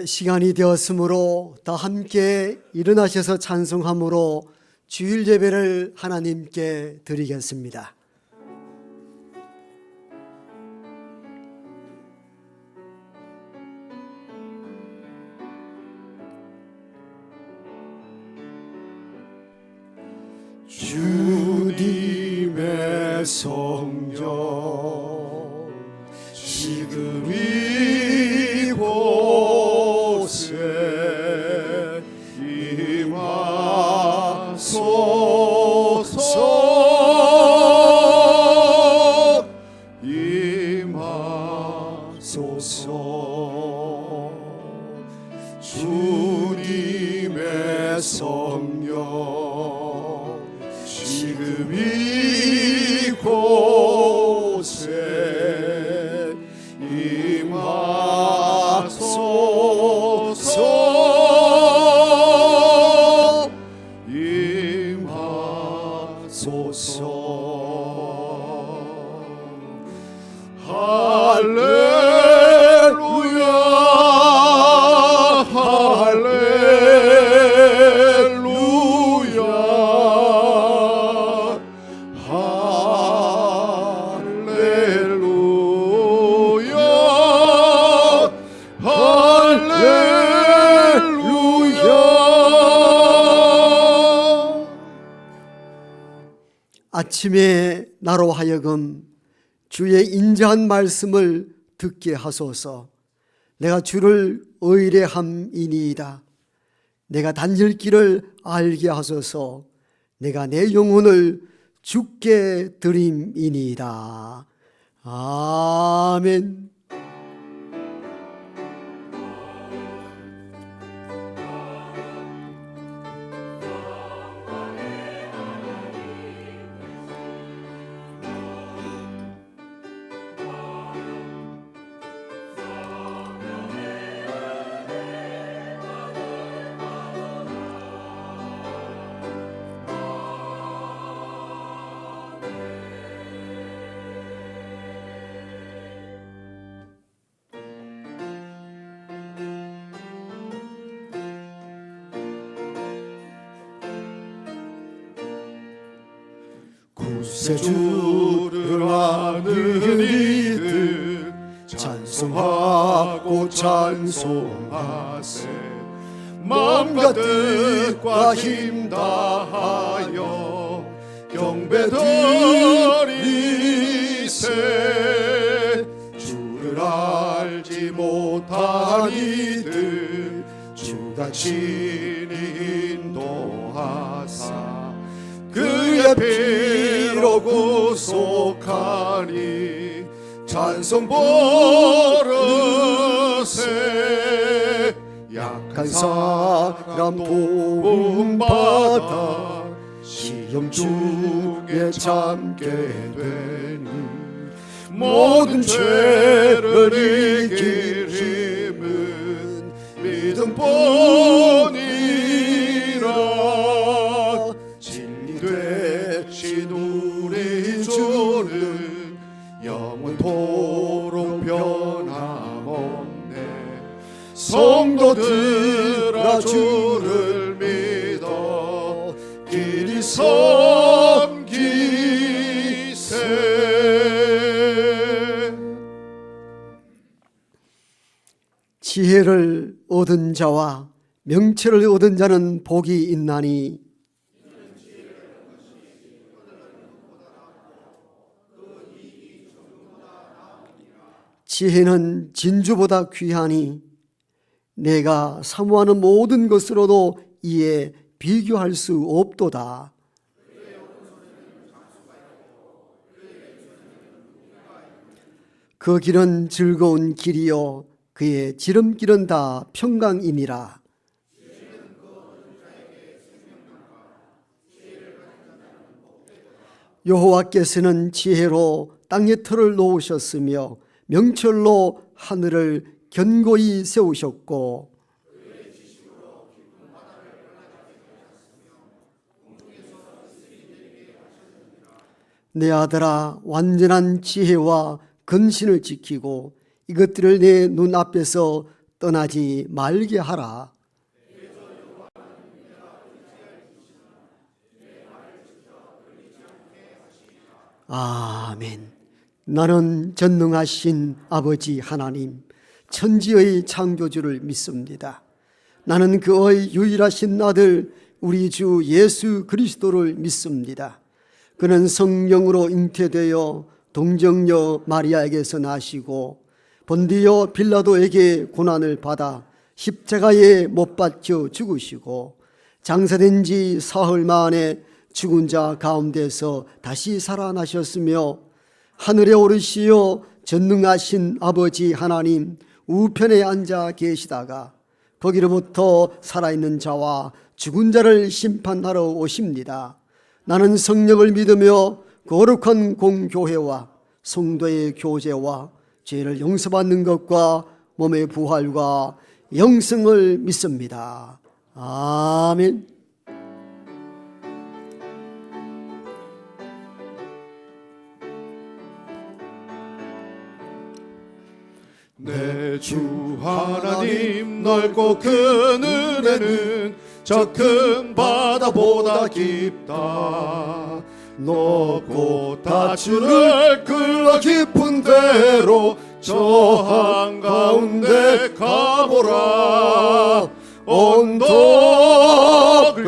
시간이 되었으므로 다 함께 일어나셔서 찬송함으로 주일 예배를 하나님께 드리겠습니다. 주님의 성령 지금 이곳에 임하소서. 주님의 성령 지금 이곳에 임하소서. 임하소서. 할렐루야 할렐루야 할렐루야 할렐루야. 아침에 나로 하여금 주의 인자한 말씀을 듣게 하소서. 내가 주를 의뢰함이니이다. 내가 다닐 길을 알게 하소서. 내가 내 영혼을 주께 드림이니이다. 아멘. 구세주를 아는 이들 찬송하고 찬송하세. 마음과 뜻과 힘 다하여 경배드리세. 주를 알지 못한 이들 주가 친히 인도하사 그의 피로 구속하니 찬송 부르세. 약한 사람 도움받아 시험 중에 참게 되니 모든 죄를 이길 힘은 믿음뿐이라. 진리 되신 우리 주는 영원토록 변함없네. 성도들아 주를 믿어 길이 섬기세. 지혜를 얻은 자와 명철을 얻은 자는 복이 있나니 지혜는 진주보다 귀하니 내가 사모하는 모든 것으로도 이에 비교할 수 없도다. 그 길은 즐거운 길이요 그의 지름길은 다 평강이니라. 여호와께서는 지혜로 땅의 터를 놓으셨으며 명철로 하늘을 견고히 세우셨고 내 아들아 완전한 지혜와 근신을 지키고 이것들을 내 눈앞에서 떠나지 말게 하라. 아멘. 나는 전능하신 아버지 하나님, 천지의 창조주를 믿습니다. 나는 그의 유일하신 아들 우리 주 예수 그리스도를 믿습니다. 그는 성령으로 잉태되어 동정녀 마리아에게서 나시고 본디오 빌라도에게 고난을 받아 십자가에 못 박혀 죽으시고 장사된 지 사흘 만에 죽은 자 가운데서 다시 살아나셨으며 하늘에 오르시어 전능하신 아버지 하나님 우편에 앉아 계시다가 거기로부터 살아있는 자와 죽은 자를 심판하러 오십니다. 나는 성령을 믿으며 거룩한 공교회와 성도의 교제와 죄를 용서받는 것과 몸의 부활과 영생을 믿습니다. 아멘. 내 주 하나님 넓고 큰 은혜는 저 큰 바다보다 깊다. 높고 다추를 끌어 깊은 데로 저 한가운데 가보라. 언덕을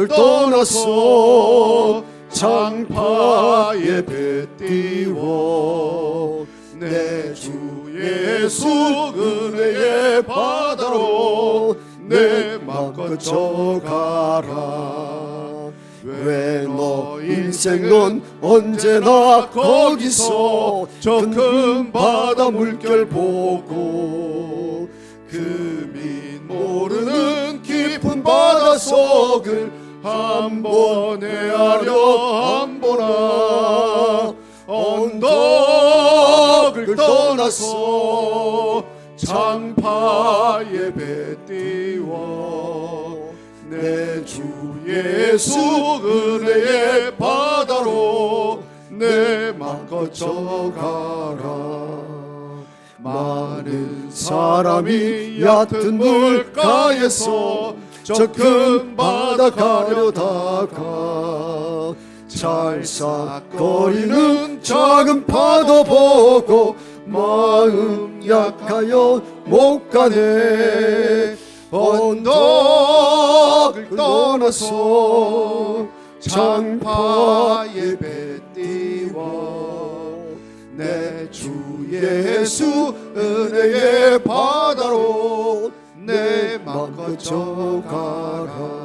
떠나서 장파에 배 띄워 내 주 예수 은혜의 바다로 내 맘 거쳐가라. 왜 너 인생은 언제나 거기서 저 큰 바다 물결 보고 금이 모르는 깊은 바다 속을 한번 헤아려 안 보나. 언덕을 떠나서 장파에 배 띄워 내 주 예수 은혜의 바다로 내 맘 거쳐가라. 많은 사람이 얕은 물가에서 저 큰 바다 가려다가 찰싹거리는 작은 파도 보고 마음 약하여 못 가네. 언덕을 떠나서 장파에 배 띄워 내 주 예수 은혜의 바다로 내 맘 거쳐가라.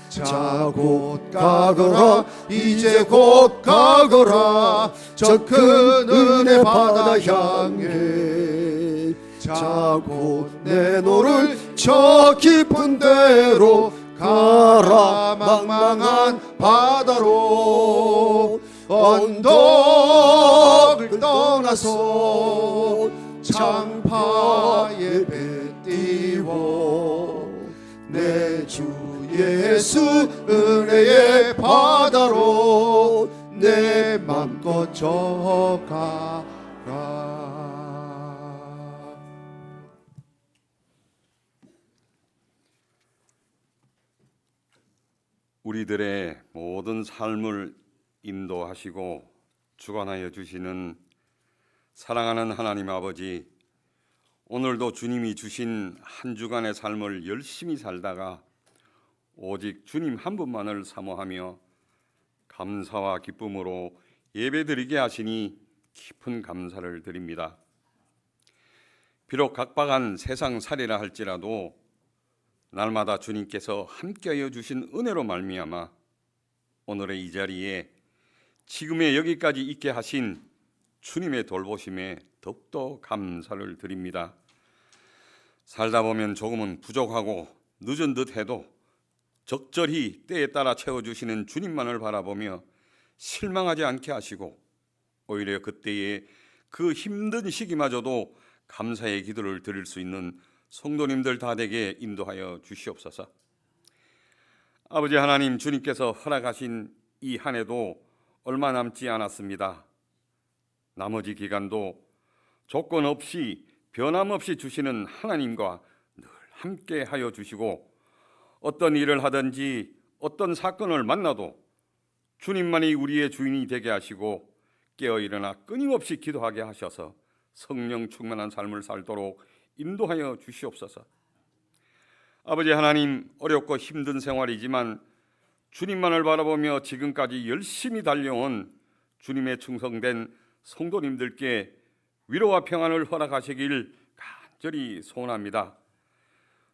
자 곧 가거라 이제 곧 가거라 저 큰 은혜 바다 향해. 자 곧 내 노를 저 깊은 데로 가라. 망망한 바다로 언덕을 떠나서 장파에 배 띄워 내 주 예수 은혜의 바다로 내 맘 거쳐가라. 우리들의 모든 삶을 인도하시고 주관하여 주시는 사랑하는 하나님 아버지, 오늘도 주님이 주신 한 주간의 삶을 열심히 살다가 오직 주님 한 분만을 사모하며 감사와 기쁨으로 예배드리게 하시니 깊은 감사를 드립니다. 비록 각박한 세상살이라 할지라도 날마다 주님께서 함께하여 주신 은혜로 말미암아 오늘의 이 자리에 지금의 여기까지 있게 하신 주님의 돌보심에 더욱더 감사를 드립니다. 살다 보면 조금은 부족하고 늦은 듯 해도 적절히 때에 따라 채워주시는 주님만을 바라보며 실망하지 않게 하시고 오히려 그때의 그 힘든 시기마저도 감사의 기도를 드릴 수 있는 성도님들 다 되게 인도하여 주시옵소서. 아버지 하나님, 주님께서 허락하신 이 한 해도 얼마 남지 않았습니다. 나머지 기간도 조건 없이 변함없이 주시는 하나님과 늘 함께 하여 주시고, 어떤 일을 하든지 어떤 사건을 만나도 주님만이 우리의 주인이 되게 하시고 깨어 일어나 끊임없이 기도하게 하셔서 성령 충만한 삶을 살도록 인도하여 주시옵소서. 아버지 하나님, 어렵고 힘든 생활이지만 주님만을 바라보며 지금까지 열심히 달려온 주님의 충성된 성도님들께 위로와 평안을 허락하시길 간절히 소원합니다.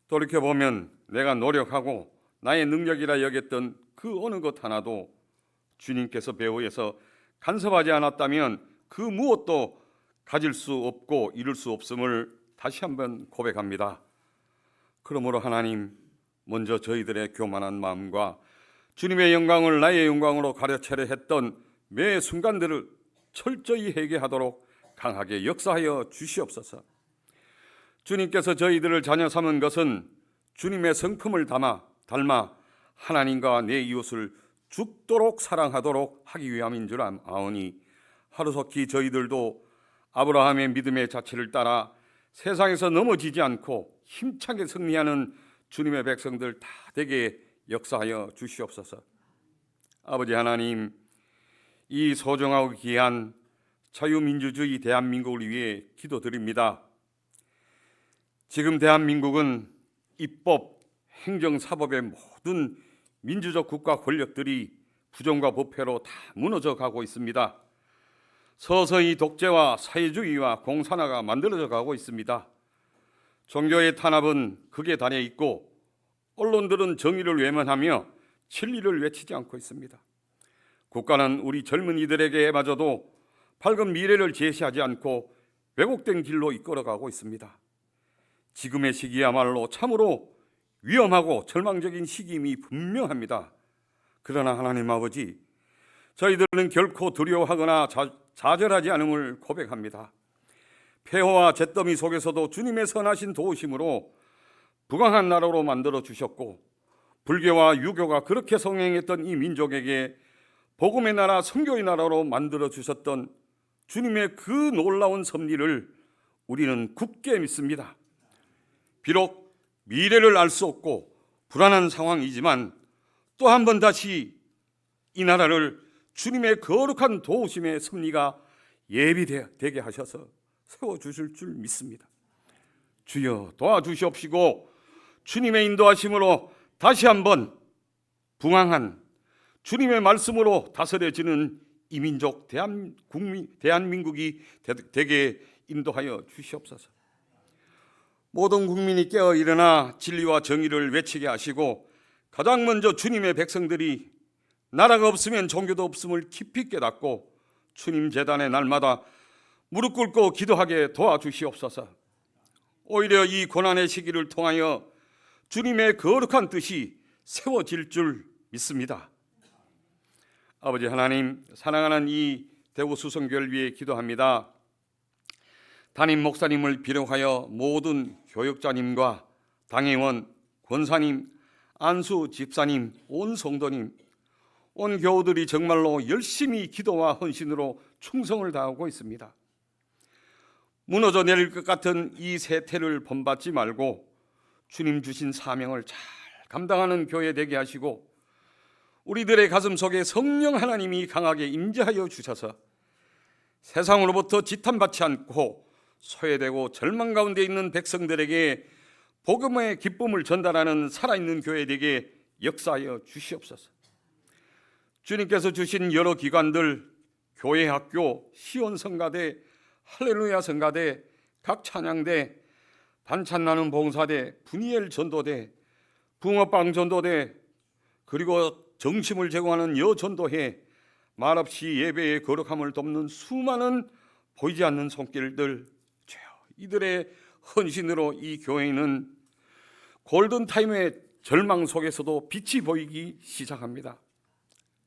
돌이켜보면 내가 노력하고 나의 능력이라 여겼던 그 어느 것 하나도 주님께서 배후에서 간섭하지 않았다면 그 무엇도 가질 수 없고 이룰 수 없음을 다시 한번 고백합니다. 그러므로 하나님, 먼저 저희들의 교만한 마음과 주님의 영광을 나의 영광으로 가려채려 했던 매 순간들을 철저히 회개하도록 강하게 역사하여 주시옵소서. 주님께서 저희들을 자녀 삼은 것은 주님의 성품을 닮아 하나님과 내 이웃을 죽도록 사랑하도록 하기 위함인 줄 아오니, 하루속히 저희들도 아브라함의 믿음의 자체를 따라 세상에서 넘어지지 않고 힘차게 승리하는 주님의 백성들 다 되게 역사하여 주시옵소서. 아버지 하나님, 이 소중하고 귀한 자유민주주의 대한민국을 위해 기도드립니다. 지금 대한민국은 입법, 행정, 사법의 모든 민주적 국가 권력들이 부정과 부패로 다 무너져 가고 있습니다. 서서히 독재와 사회주의와 공산화가 만들어져 가고 있습니다. 종교의 탄압은 극에 달해 있고 언론들은 정의를 외면하며 진리를 외치지 않고 있습니다. 국가는 우리 젊은이들에게마저도 밝은 미래를 제시하지 않고 왜곡된 길로 이끌어가고 있습니다. 지금의 시기야말로 참으로 위험하고 절망적인 시기임이 분명합니다. 그러나 하나님 아버지, 저희들은 결코 두려워하거나 좌절하지 않음을 고백합니다. 폐허와 잿더미 속에서도 주님의 선하신 도우심으로 부강한 나라로 만들어 주셨고, 불교와 유교가 그렇게 성행했던 이 민족에게 복음의 나라, 선교의 나라로 만들어 주셨던 주님의 그 놀라운 섭리를 우리는 굳게 믿습니다. 비록 미래를 알 수 없고 불안한 상황이지만 또 한 번 다시 이 나라를 주님의 거룩한 도우심의 섭리가 예비되게 하셔서 세워주실 줄 믿습니다. 주여 도와주시옵시고 주님의 인도하심으로 다시 한번 부강한 주님의 말씀으로 다스려지는 이민족 대한민국이 되게 인도하여 주시옵소서. 모든 국민이 깨어 일어나 진리와 정의를 외치게 하시고, 가장 먼저 주님의 백성들이 나라가 없으면 종교도 없음을 깊이 깨닫고 주님 제단에 날마다 무릎 꿇고 기도하게 도와주시옵소서. 오히려 이 고난의 시기를 통하여 주님의 거룩한 뜻이 세워질 줄 믿습니다. 아버지 하나님, 사랑하는 이 대구 수성교회를 위해 기도합니다. 담임 목사님을 비롯하여 모든 교역자님과 당회원, 권사님, 안수 집사님, 온 성도님, 온 교우들이 정말로 열심히 기도와 헌신으로 충성을 다하고 있습니다. 무너져 내릴 것 같은 이 세태를 본받지 말고 주님 주신 사명을 잘 감당하는 교회 되게 하시고, 우리들의 가슴 속에 성령 하나님이 강하게 임재하여 주셔서 세상으로부터 지탄받지 않고 소외되고 절망 가운데 있는 백성들에게 복음의 기쁨을 전달하는 살아있는 교회 되게 역사하여 주시옵소서. 주님께서 주신 여러 기관들, 교회 학교, 시온 성가대, 할렐루야 성가대, 각 찬양대, 반찬 나눔 봉사대, 분이엘 전도대, 붕어빵 전도대, 그리고 정심을 제공하는 여전도회, 말없이 예배의 거룩함을 돕는 수많은 보이지 않는 손길들, 이들의 헌신으로 이 교회는 골든타임의 절망 속에서도 빛이 보이기 시작합니다.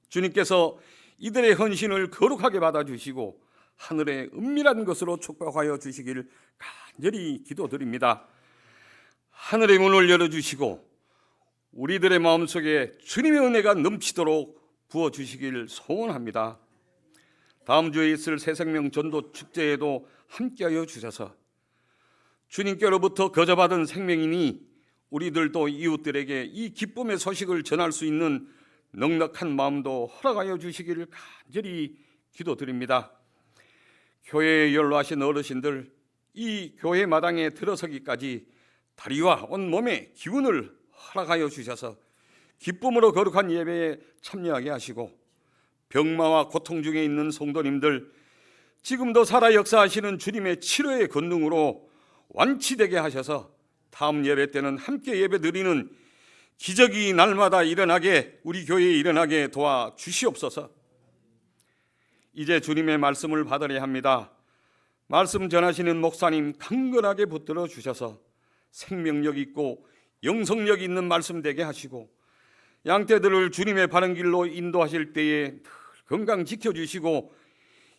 주님께서 이들의 헌신을 거룩하게 받아주시고 하늘의 은밀한 것으로 축복하여 주시기를 간절히 기도드립니다. 하늘의 문을 열어주시고 우리들의 마음속에 주님의 은혜가 넘치도록 부어주시길 소원합니다. 다음 주에 있을 새생명 전도 축제에도 함께하여 주셔서 주님께로부터 거저받은 생명이니 우리들도 이웃들에게 이 기쁨의 소식을 전할 수 있는 넉넉한 마음도 허락하여 주시기를 간절히 기도드립니다. 교회에 연로하신 어르신들, 이 교회 마당에 들어서기까지 다리와 온몸에 기운을 허락하여 주셔서 기쁨으로 거룩한 예배에 참여하게 하시고, 병마와 고통 중에 있는 성도님들, 지금도 살아 역사하시는 주님의 치료의 권능으로 완치되게 하셔서 다음 예배 때는 함께 예배 드리는 기적이 날마다 일어나게, 우리 교회에 일어나게 도와주시옵소서. 이제 주님의 말씀을 받으려 합니다. 말씀 전하시는 목사님 강건하게 붙들어 주셔서 생명력 있고 영성력 있는 말씀 되게 하시고, 양떼들을 주님의 바른 길로 인도하실 때에 늘 건강 지켜주시고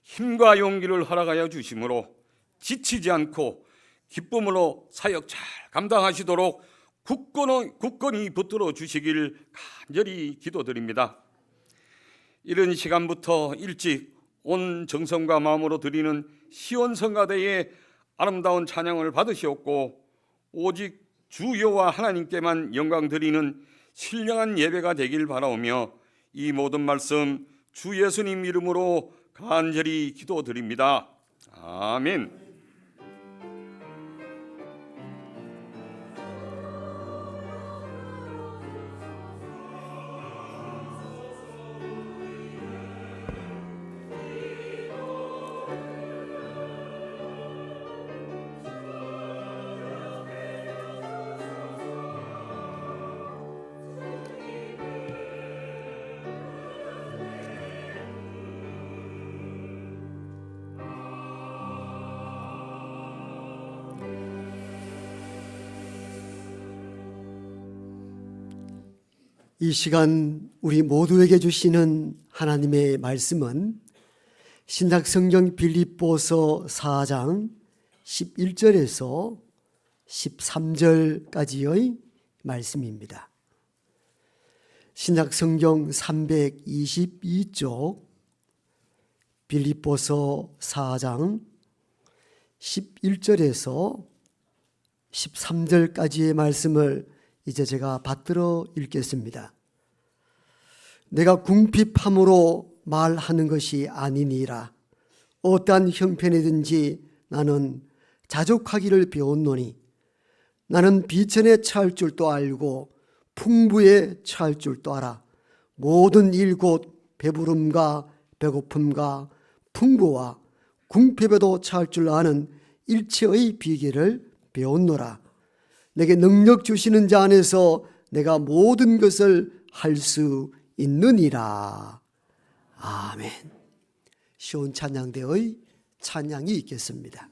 힘과 용기를 허락하여 주심으로 지치지 않고 기쁨으로 사역 잘 감당하시도록 굳건히 붙들어 주시길 간절히 기도드립니다. 이른 시간부터 일찍 온 정성과 마음으로 드리는 시온성가대의 아름다운 찬양을 받으시옵고, 오직 주 여호와 하나님께만 영광 드리는 신령한 예배가 되길 바라오며, 이 모든 말씀 주 예수님 이름으로 간절히 기도드립니다. 아멘. 이 시간 우리 모두에게 주시는 하나님의 말씀은 신약성경 빌립보서 4장 11절에서 13절까지의 말씀입니다. 신약성경 322쪽 빌립보서 4장 11절에서 13절까지의 말씀을 이제 제가 받들어 읽겠습니다. 내가 궁핍함으로 말하는 것이 아니니라. 어떠한 형편이든지 나는 자족하기를 배웠노니, 나는 비천에 처할 줄도 알고 풍부에 처할 줄도 알아. 모든 일 곧 배부름과 배고픔과 풍부와 궁핍에도 처할 줄 아는 일체의 비결을 배웠노라. 내게 능력 주시는 자 안에서 내가 모든 것을 할 수 있느니라. 아멘. 시온 찬양대의 찬양이 있겠습니다.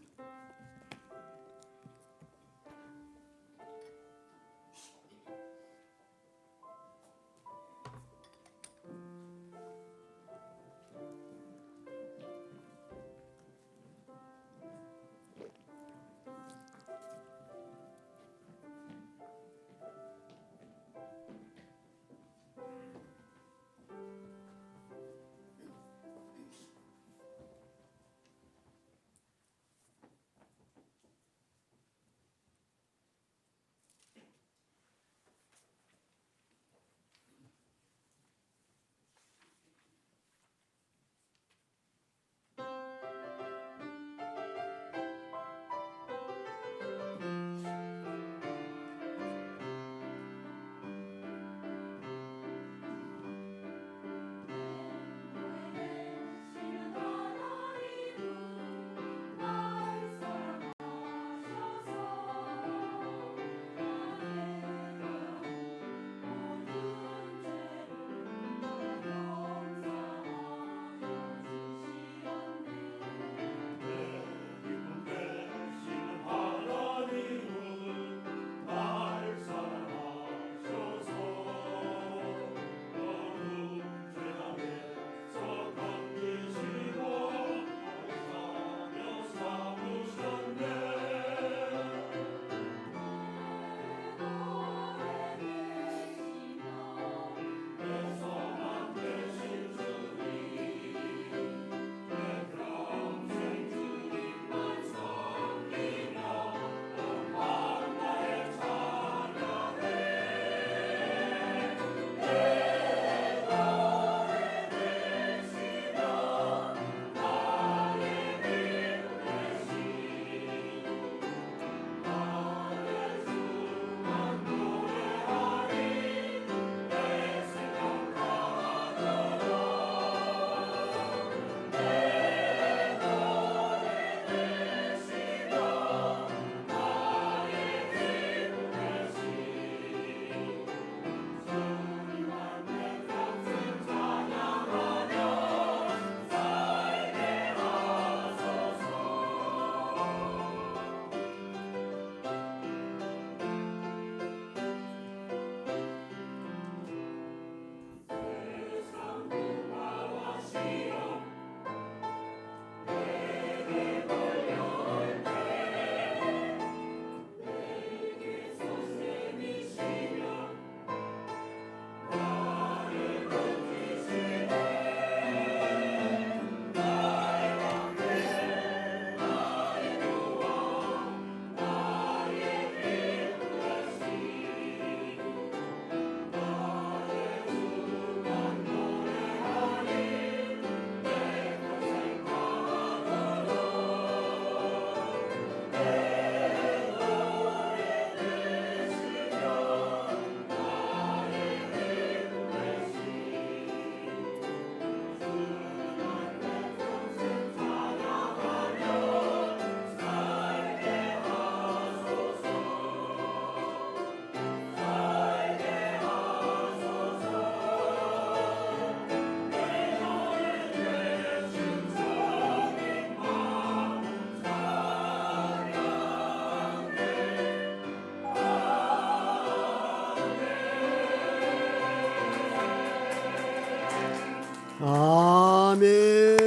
아멘.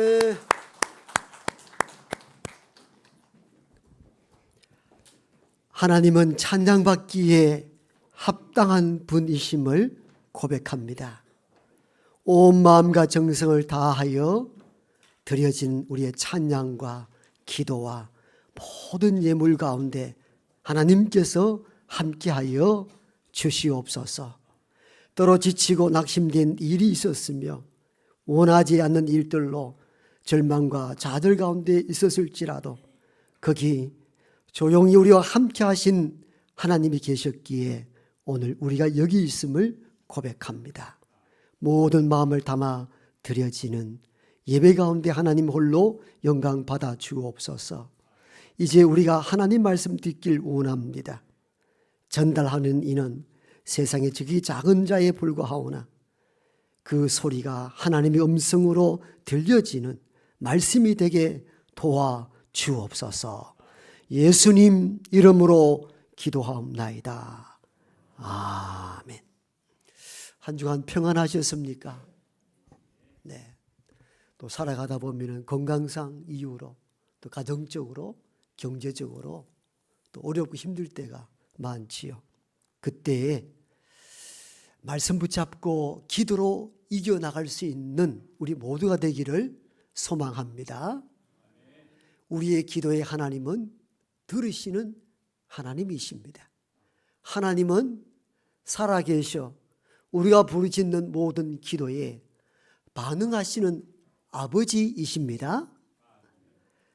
하나님은 찬양받기에 합당한 분이심을 고백합니다. 온 마음과 정성을 다하여 드려진 우리의 찬양과 기도와 모든 예물 가운데 하나님께서 함께하여 주시옵소서. 때로 지치고 낙심된 일이 있었으며 원하지 않는 일들로 절망과 좌절 가운데 있었을지라도 거기 조용히 우리와 함께 하신 하나님이 계셨기에 오늘 우리가 여기 있음을 고백합니다. 모든 마음을 담아 드려지는 예배 가운데 하나님 홀로 영광 받아 주옵소서. 이제 우리가 하나님 말씀 듣길 원합니다. 전달하는 이는 세상의 지극히 작은 자에 불과하오나 그 소리가 하나님의 음성으로 들려지는 말씀이 되게 도와 주옵소서. 예수님 이름으로 기도하옵나이다. 아멘. 한 주간 평안하셨습니까? 네. 또 살아가다 보면은 건강상 이유로 또 가정적으로 경제적으로 또 어렵고 힘들 때가 많지요. 그때에 말씀 붙잡고 기도로 이겨나갈 수 있는 우리 모두가 되기를 소망합니다. 우리의 기도의 하나님은 들으시는 하나님이십니다. 하나님은 살아계셔 우리가 부르짖는 모든 기도에 반응하시는 아버지이십니다.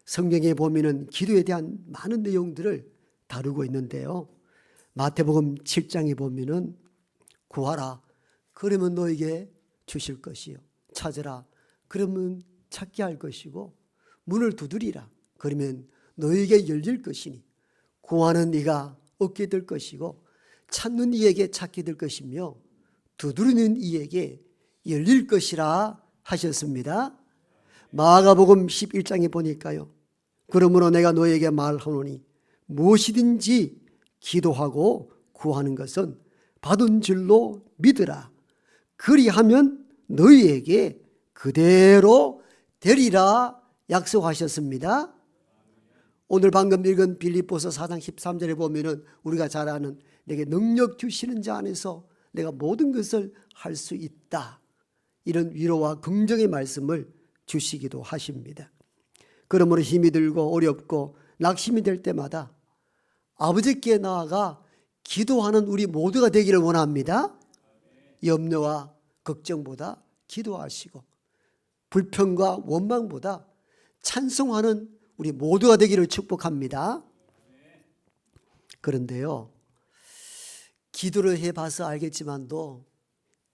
성경에 보면은 기도에 대한 많은 내용들을 다루고 있는데요. 마태복음 7장에 보면은 구하라 그러면 너에게 주실 것이요 찾으라 그러면 찾게 할 것이고 문을 두드리라 그러면 너에게 열릴 것이니 구하는 네가 얻게 될 것이고 찾는 이에게 찾게 될 것이며 두드리는 이에게 열릴 것이라 하셨습니다. 마가복음 11장에 보니까요. 그러므로 내가 너에게 말하노니 무엇이든지 기도하고 구하는 것은 받은 줄로 믿으라. 그리하면 너희에게 그대로 되리라 약속하셨습니다. 오늘 방금 읽은 빌립보서 4장 13절에 보면은 우리가 잘 아는 내게 능력 주시는 자 안에서 내가 모든 것을 할 수 있다. 이런 위로와 긍정의 말씀을 주시기도 하십니다. 그러므로 힘이 들고 어렵고 낙심이 될 때마다 아버지께 나아가 기도하는 우리 모두가 되기를 원합니다. 염려와 걱정보다 기도하시고 불평과 원망보다 찬송하는 우리 모두가 되기를 축복합니다. 그런데요, 기도를 해봐서 알겠지만도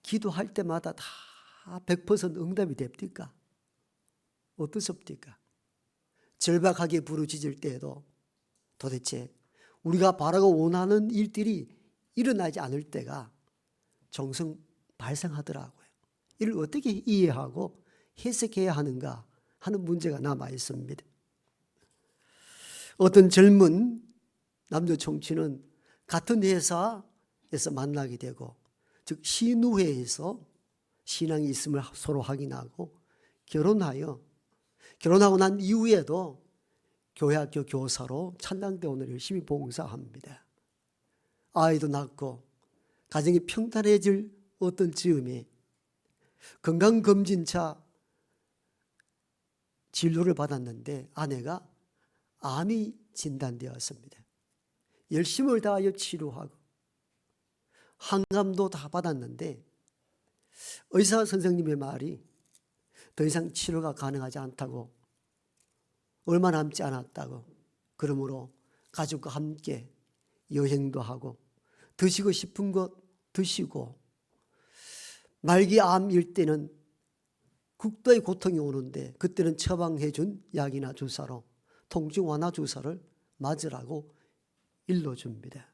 기도할 때마다 다 100% 응답이 됩니까? 어떻습니까? 절박하게 부르짖을 때에도 도대체 우리가 바라고 원하는 일들이 일어나지 않을 때가 종종 발생하더라고요. 이를 어떻게 이해하고 해석해야 하는가 하는 문제가 남아 있습니다. 어떤 젊은 남녀 청춘은 같은 회사에서 만나게 되고 즉 신우회에서 신앙이 있음을 서로 확인하고 결혼하고 난 이후에도 교회학교 교사로 찬양대원을 열심히 봉사합니다. 아이도 낳고 가정이 평탄해질 어떤 즈음에 건강검진차 진료를 받았는데 아내가 암이 진단되었습니다. 열심을 다하여 치료하고 항암도 다 받았는데 의사 선생님의 말이 더 이상 치료가 가능하지 않다고 얼마 남지 않았다고 그러므로 가족과 함께 여행도 하고 드시고 싶은 것 드시고 말기 암일 때는 극도의 고통이 오는데 그때는 처방해 준 약이나 주사로 통증 완화 주사를 맞으라고 일러줍니다.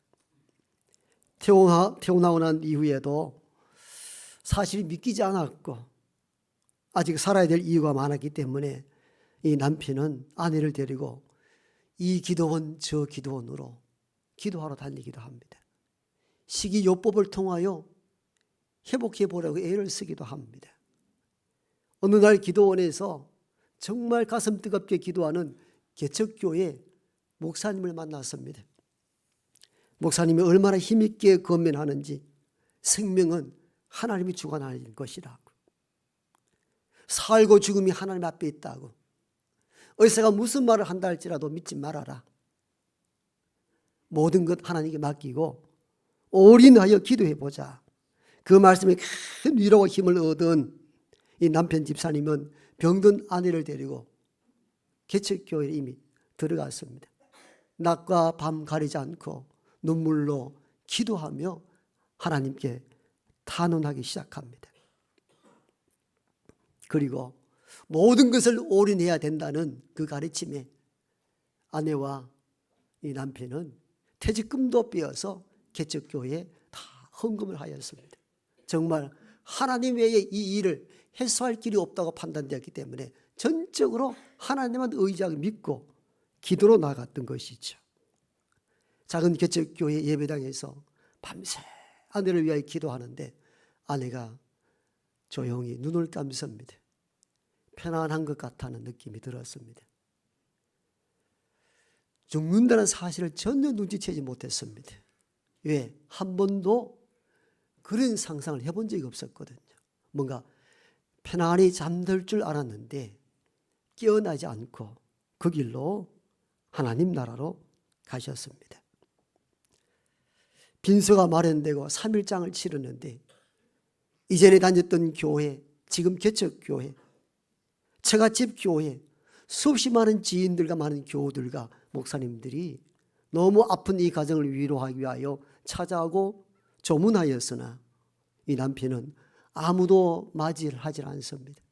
태어나고 난 이후에도 사실이 믿기지 않았고 아직 살아야 될 이유가 많았기 때문에 이 남편은 아내를 데리고 이 기도원 저 기도원으로 기도하러 다니기도 합니다. 식이요법을 통하여 회복해 보려고 애를 쓰기도 합니다. 어느 날 기도원에서 정말 가슴 뜨겁게 기도하는 개척교회 목사님을 만났습니다. 목사님이 얼마나 힘있게 권면하는지 생명은 하나님이 주관하는 것이라고, 살고 죽음이 하나님 앞에 있다고, 의사가 무슨 말을 한다 할지라도 믿지 말아라. 모든 것 하나님께 맡기고 올인하여 기도해보자. 그 말씀에 큰 위로와 힘을 얻은 이 남편 집사님은 병든 아내를 데리고 개척교회에 이미 들어갔습니다. 낮과 밤 가리지 않고 눈물로 기도하며 하나님께 탄원하기 시작합니다. 그리고 모든 것을 올인해야 된다는 그 가르침에 아내와 이 남편은 퇴직금도 빼어서 개척교회에 다 헌금을 하였습니다. 정말 하나님 외에 이 일을 해소할 길이 없다고 판단되었기 때문에 전적으로 하나님만 의지하고 믿고 기도로 나갔던 것이죠. 작은 개척교회 예배당에서 밤새 아내를 위하여 기도하는데 아내가 조용히 눈을 감습니다. 편안한 것 같다는 느낌이 들었습니다. 죽는다는 사실을 전혀 눈치채지 못했습니다. 왜? 한 번도 그런 상상을 해본 적이 없었거든요. 뭔가 편안히 잠들 줄 알았는데 깨어나지 않고 그 길로 하나님 나라로 가셨습니다. 빈소가 마련되고 3일장을 치르는데 이전에 다녔던 교회, 지금 개척교회, 처갓집 교회, 수없이 많은 지인들과 많은 교우들과 목사님들이 너무 아픈 이 가정을 위로하기 위하여 찾아오고 조문하였으나 이 남편은 아무도 맞이를 하지 않습니다.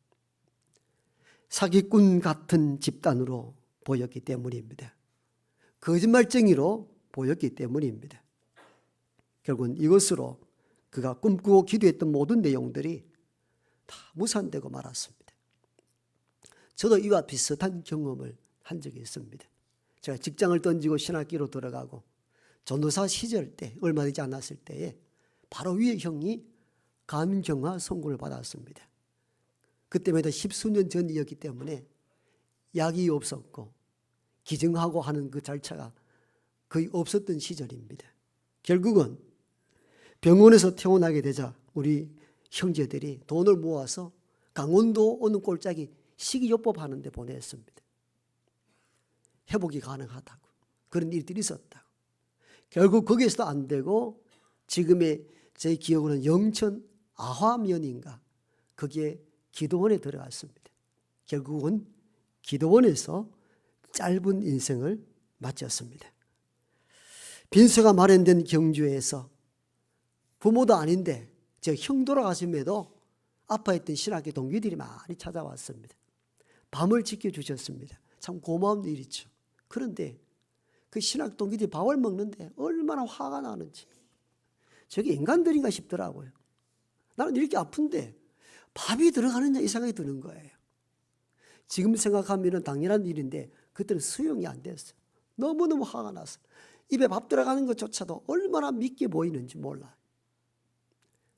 사기꾼 같은 집단으로 보였기 때문입니다. 거짓말쟁이로 보였기 때문입니다. 결국은 이것으로 그가 꿈꾸고 기도했던 모든 내용들이 다 무산되고 말았습니다. 저도 이와 비슷한 경험을 한 적이 있습니다. 제가 직장을 던지고 신학기로 들어가고 전도사 시절 때 얼마 되지 않았을 때에 바로 위에 형이 간경화 선고를 받았습니다. 그때마다 10수년 전이었기 때문에 약이 없었고 기증하고 하는 그 절차가 거의 없었던 시절입니다. 결국은 병원에서 퇴원하게 되자 우리 형제들이 돈을 모아서 강원도 오는 꼴짝이 식이요법 하는데 보냈습니다. 회복이 가능하다고, 그런 일들이 있었다고. 결국 거기에서도 안 되고 지금의 제 기억으로는 영천 아화면인가 거기에 기도원에 들어갔습니다. 결국은 기도원에서 짧은 인생을 마쳤습니다. 빈소가 마련된 경주에서 부모도 아닌데 제 형 돌아가심에도 아파했던 신학교 동기들이 많이 찾아왔습니다. 밤을 지켜주셨습니다. 참 고마운 일이죠. 그런데 그 신학 동기들이 밥을 먹는데 얼마나 화가 나는지 저게 인간들인가 싶더라고요. 나는 이렇게 아픈데 밥이 들어가느냐 이 생각이 드는 거예요. 지금 생각하면 당연한 일인데 그때는 수용이 안 됐어요. 너무너무 화가 났어요. 입에 밥 들어가는 것조차도 얼마나 믿게 보이는지 몰라요.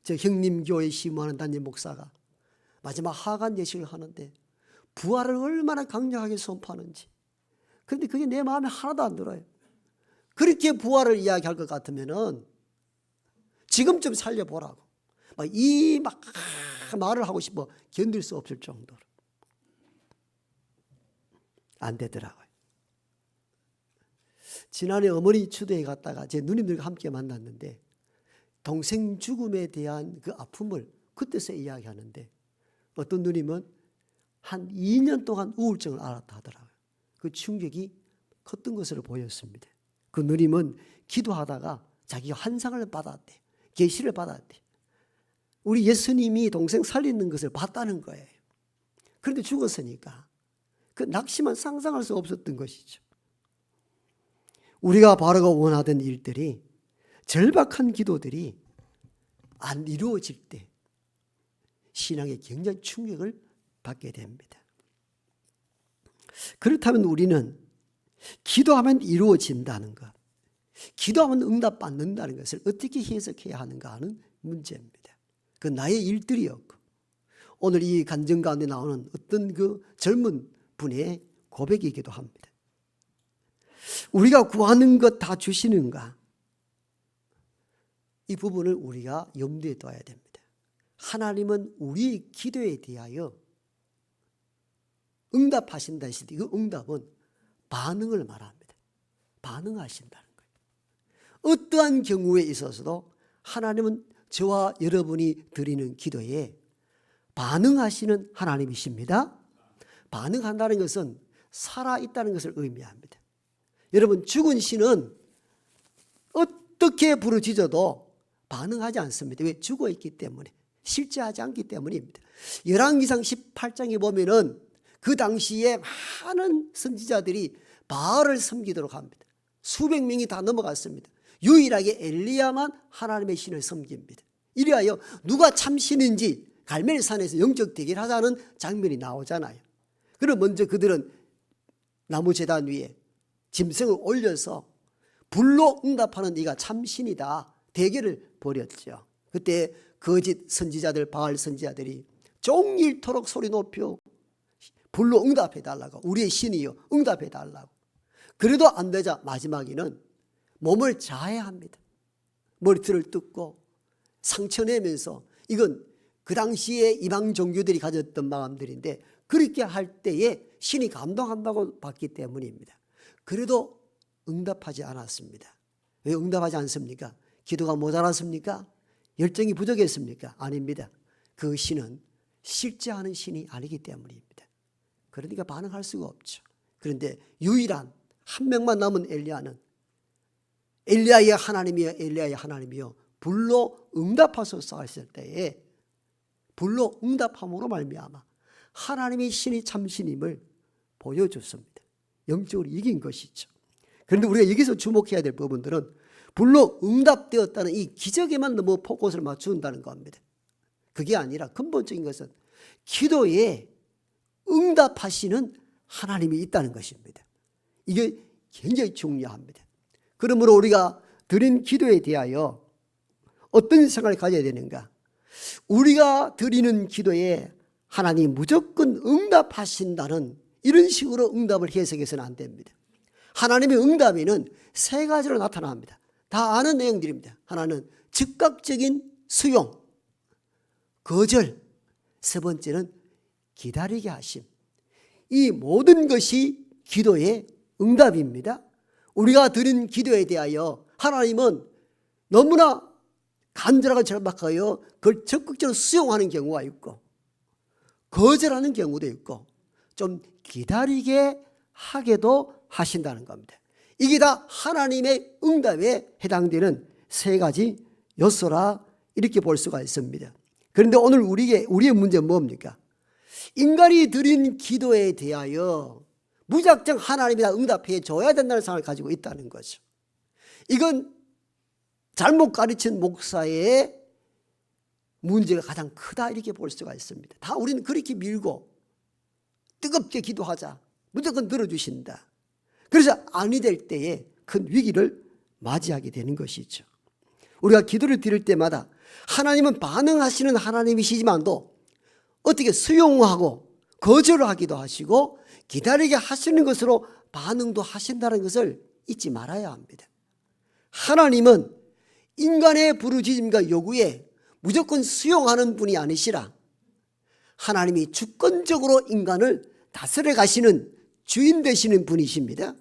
저 형님교회 시무하는 담임 목사가 마지막 하간 예식을 하는데 부활을 얼마나 강력하게 선포하는지, 그런데 그게 내 마음에 하나도 안 들어요. 그렇게 부활을 이야기할 것 같으면은 지금 좀 살려보라고 막 말을 하고 싶어 견딜 수 없을 정도로 안 되더라고요. 지난해 어머니 추도에 갔다가 제 누님들과 함께 만났는데 동생 죽음에 대한 그 아픔을 그때서 이야기하는데 어떤 누님은 한 2년 동안 우울증을 앓았다 하더라고요. 그 충격이 컸던 것으로 보였습니다. 그 누님은 기도하다가 자기가 환상을 받았대. 계시를 받았대. 우리 예수님이 동생 살리는 것을 봤다는 거예요. 그런데 죽었으니까 그 낙심한 상상할 수 없었던 것이죠. 우리가 바라고 원하던 일들이, 절박한 기도들이 안 이루어질 때 신앙에 굉장히 충격을 받게 됩니다. 그렇다면 우리는 기도하면 이루어진다는 것, 기도하면 응답받는다는 것을 어떻게 해석해야 하는가 하는 문제입니다. 그 나의 일들이었고 오늘 이 간증 가운데 나오는 어떤 그 젊은 분의 고백이기도 합니다. 우리가 구하는 것 다 주시는가? 이 부분을 우리가 염두에 둬야 됩니다. 하나님은 우리 기도에 대하여 응답하신다 했을 때 그 응답은 반응을 말합니다. 반응하신다는 거예요. 어떠한 경우에 있어서도 하나님은 저와 여러분이 드리는 기도에 반응하시는 하나님이십니다. 반응한다는 것은 살아있다는 것을 의미합니다. 여러분, 죽은 신은 어떻게 부르짖어도 반응하지 않습니다. 왜? 죽어있기 때문에, 실제하지 않기 때문입니다. 열왕기상 18장에 보면은 그 당시에 많은 선지자들이 바알을 섬기도록 합니다. 수백 명이 다 넘어갔습니다. 유일하게 엘리야만 하나님의 신을 섬깁니다. 이리하여 누가 참신인지 갈멜산에서 영적 대결하자는 장면이 나오잖아요. 그럼 먼저 그들은 나무 제단 위에 짐승을 올려서 불로 응답하는 네가 참신이다 대결을 벌였죠. 그때 거짓 선지자들, 바알 선지자들이 종일토록 소리 높여 불로 응답해 달라고, 우리의 신이여 응답해 달라고. 그래도 안 되자 마지막에는 몸을 자해합니다. 머리털을 뜯고 상처내면서, 이건 그 당시에 이방 종교들이 가졌던 마음들인데 그렇게 할 때에 신이 감동한다고 봤기 때문입니다. 그래도 응답하지 않았습니다. 왜 응답하지 않습니까? 기도가 모자랐습니까? 열정이 부족했습니까? 아닙니다. 그 신은 실제하는 신이 아니기 때문입니다. 그러니까 반응할 수가 없죠. 그런데 유일한 한 명만 남은 엘리야는 엘리야의 하나님이여 엘리야의 하나님이여 불로 응답하소서 했을 때에 불로 응답함으로 말미암아 하나님의 신이 참신임을 보여줬습니다. 영적으로 이긴 것이죠. 그런데 우리가 여기서 주목해야 될 부분들은 불로 응답되었다는 이 기적에만 너무 포커스를 맞춘다는 겁니다. 그게 아니라 근본적인 것은 기도에 응답하시는 하나님이 있다는 것입니다. 이게 굉장히 중요합니다. 그러므로 우리가 드린 기도에 대하여 어떤 생각을 가져야 되는가? 우리가 드리는 기도에 하나님 무조건 응답하신다는 이런 식으로 응답을 해석해서는 안 됩니다. 하나님의 응답에는 세 가지로 나타납니다. 다 아는 내용들입니다. 하나는 즉각적인 수용, 거절, 세 번째는 기다리게 하심. 이 모든 것이 기도의 응답입니다. 우리가 드린 기도에 대하여 하나님은 너무나 간절하고 절박하여 그걸 적극적으로 수용하는 경우가 있고 거절하는 경우도 있고 좀 기다리게 하게도 하신다는 겁니다. 이게 다 하나님의 응답에 해당되는 세 가지 요소라 이렇게 볼 수가 있습니다. 그런데 오늘 우리의 문제는 뭡니까? 인간이 드린 기도에 대하여 무작정 하나님이 다 응답해 줘야 된다는 생각을 가지고 있다는 거죠. 이건 잘못 가르친 목사의 문제가 가장 크다 이렇게 볼 수가 있습니다. 다 우리는 그렇게 밀고 뜨겁게 기도하자, 무조건 들어주신다. 그래서 아니 될 때에 큰 위기를 맞이하게 되는 것이죠. 우리가 기도를 드릴 때마다 하나님은 반응하시는 하나님이시지만도 어떻게 수용하고 거절하기도 하시고 기다리게 하시는 것으로 반응도 하신다는 것을 잊지 말아야 합니다. 하나님은 인간의 부르짖음과 요구에 무조건 수용하는 분이 아니시라 하나님이 주권적으로 인간을 다스려 가시는 주인 되시는 분이십니다.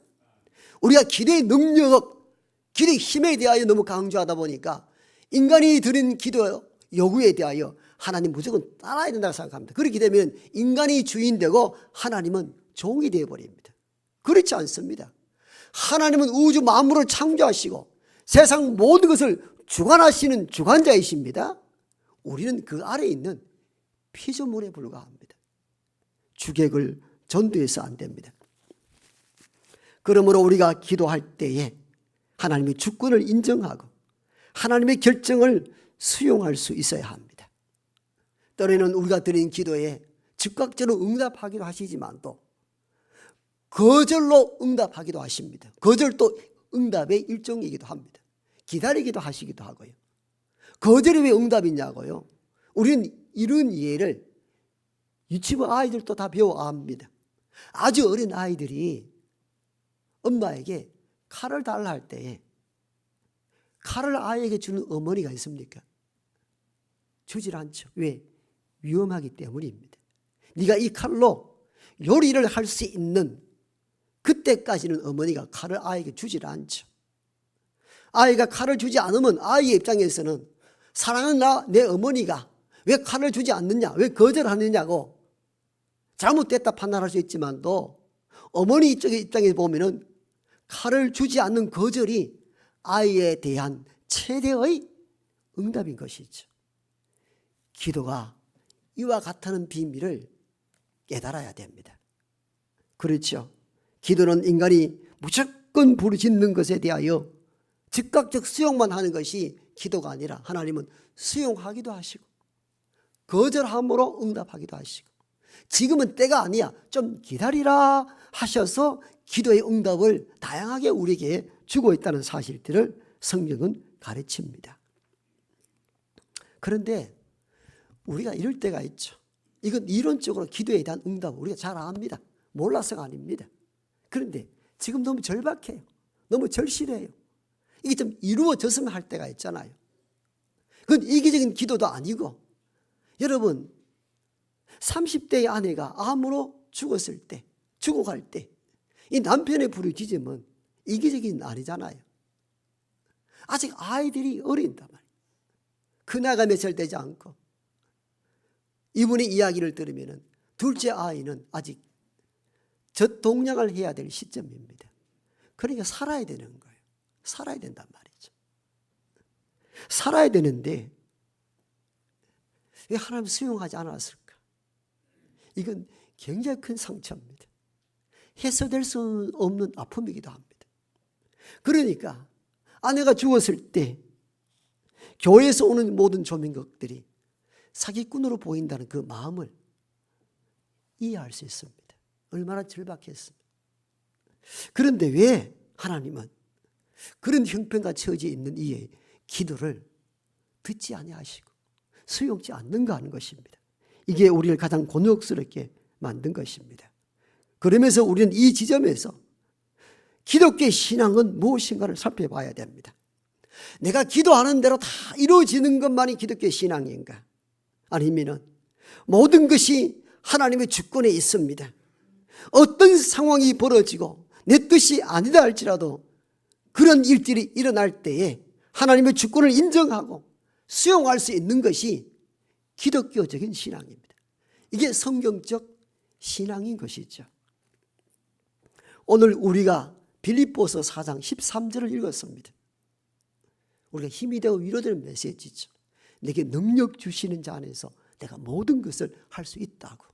우리가 기도의 능력, 기도의 힘에 대하여 너무 강조하다 보니까 인간이 드린 기도 요구에 대하여 하나님 무조건 따라야 된다고 생각합니다. 그렇게 되면 인간이 주인 되고 하나님은 종이 되어버립니다. 그렇지 않습니다. 하나님은 우주 만물을 창조하시고 세상 모든 것을 주관하시는 주관자이십니다. 우리는 그 아래에 있는 피조물에 불과합니다. 주객을 전도해서 안 됩니다. 그러므로 우리가 기도할 때에 하나님의 주권을 인정하고 하나님의 결정을 수용할 수 있어야 합니다. 때로는 우리가 드린 기도에 즉각적으로 응답하기도 하시지만 또 거절로 응답하기도 하십니다. 거절도 응답의 일종이기도 합니다. 기다리기도 하시기도 하고요. 거절이 왜 응답이냐고요? 우리는 이런 이해를 유치부 아이들도 다 배워 압니다. 아주 어린 아이들이 엄마에게 칼을 달라 할 때에 칼을 아이에게 주는 어머니가 있습니까? 주질 않죠. 왜? 위험하기 때문입니다. 네가 이 칼로 요리를 할 수 있는 그때까지는 어머니가 칼을 아이에게 주질 않죠. 아이가 칼을 주지 않으면 아이의 입장에서는 사랑하는 내 어머니가 왜 칼을 주지 않느냐, 왜 거절하느냐고 잘못됐다 판단할 수 있지만도 어머니 이쪽의 입장에서 보면은 칼을 주지 않는 거절이 아이에 대한 최대의 응답인 것이죠. 기도가 이와 같다는 비밀을 깨달아야 됩니다. 그렇죠. 기도는 인간이 무조건 부르짖는 것에 대하여 즉각적 수용만 하는 것이 기도가 아니라 하나님은 수용하기도 하시고 거절함으로 응답하기도 하시고 지금은 때가 아니야 좀 기다리라 하셔서 기도의 응답을 다양하게 우리에게 주고 있다는 사실들을 성경은 가르칩니다. 그런데 우리가 이럴 때가 있죠. 이건 이론적으로 기도에 대한 응답을 우리가 잘 압니다. 몰라서가 아닙니다. 그런데 지금 너무 절박해요. 너무 절실해요. 이게 좀 이루어졌으면 할 때가 있잖아요. 그건 이기적인 기도도 아니고 여러분 30대의 아내가 암으로 죽었을 때 죽어갈 때 이 남편의 부르짖음은 이기적인 아니잖아요. 아직 아이들이 어린단 말이에요. 그 나이가 몇 살 되지 않고 이분의 이야기를 들으면 둘째 아이는 아직 젖동량을 해야 될 시점입니다. 그러니까 살아야 되는 거예요. 살아야 된단 말이죠. 살아야 되는데 왜 하나님 수용하지 않았을까? 이건 굉장히 큰 상처입니다. 해소될 수 없는 아픔이기도 합니다. 그러니까 아내가 죽었을 때 교회에서 오는 모든 조민국들이 사기꾼으로 보인다는 그 마음을 이해할 수 있습니다. 얼마나 절박했습니까? 그런데 왜 하나님은 그런 형편과 처지에 있는 이의 기도를 듣지 아니하시고 수용치 않는가 하는 것입니다. 이게 우리를 가장 곤혹스럽게 만든 것입니다. 그러면서 우리는 이 지점에서 기독교의 신앙은 무엇인가를 살펴봐야 됩니다. 내가 기도하는 대로 다 이루어지는 것만이 기독교의 신앙인가? 아니면 모든 것이 하나님의 주권에 있습니다. 어떤 상황이 벌어지고 내 뜻이 아니다 할지라도 그런 일들이 일어날 때에 하나님의 주권을 인정하고 수용할 수 있는 것이 기독교적인 신앙입니다. 이게 성경적 신앙인 것이죠. 오늘 우리가 빌립보서 4장 13절을 읽었습니다. 우리가 힘이 되고 위로되는 메시지죠. 내게 능력 주시는 자 안에서 내가 모든 것을 할 수 있다고.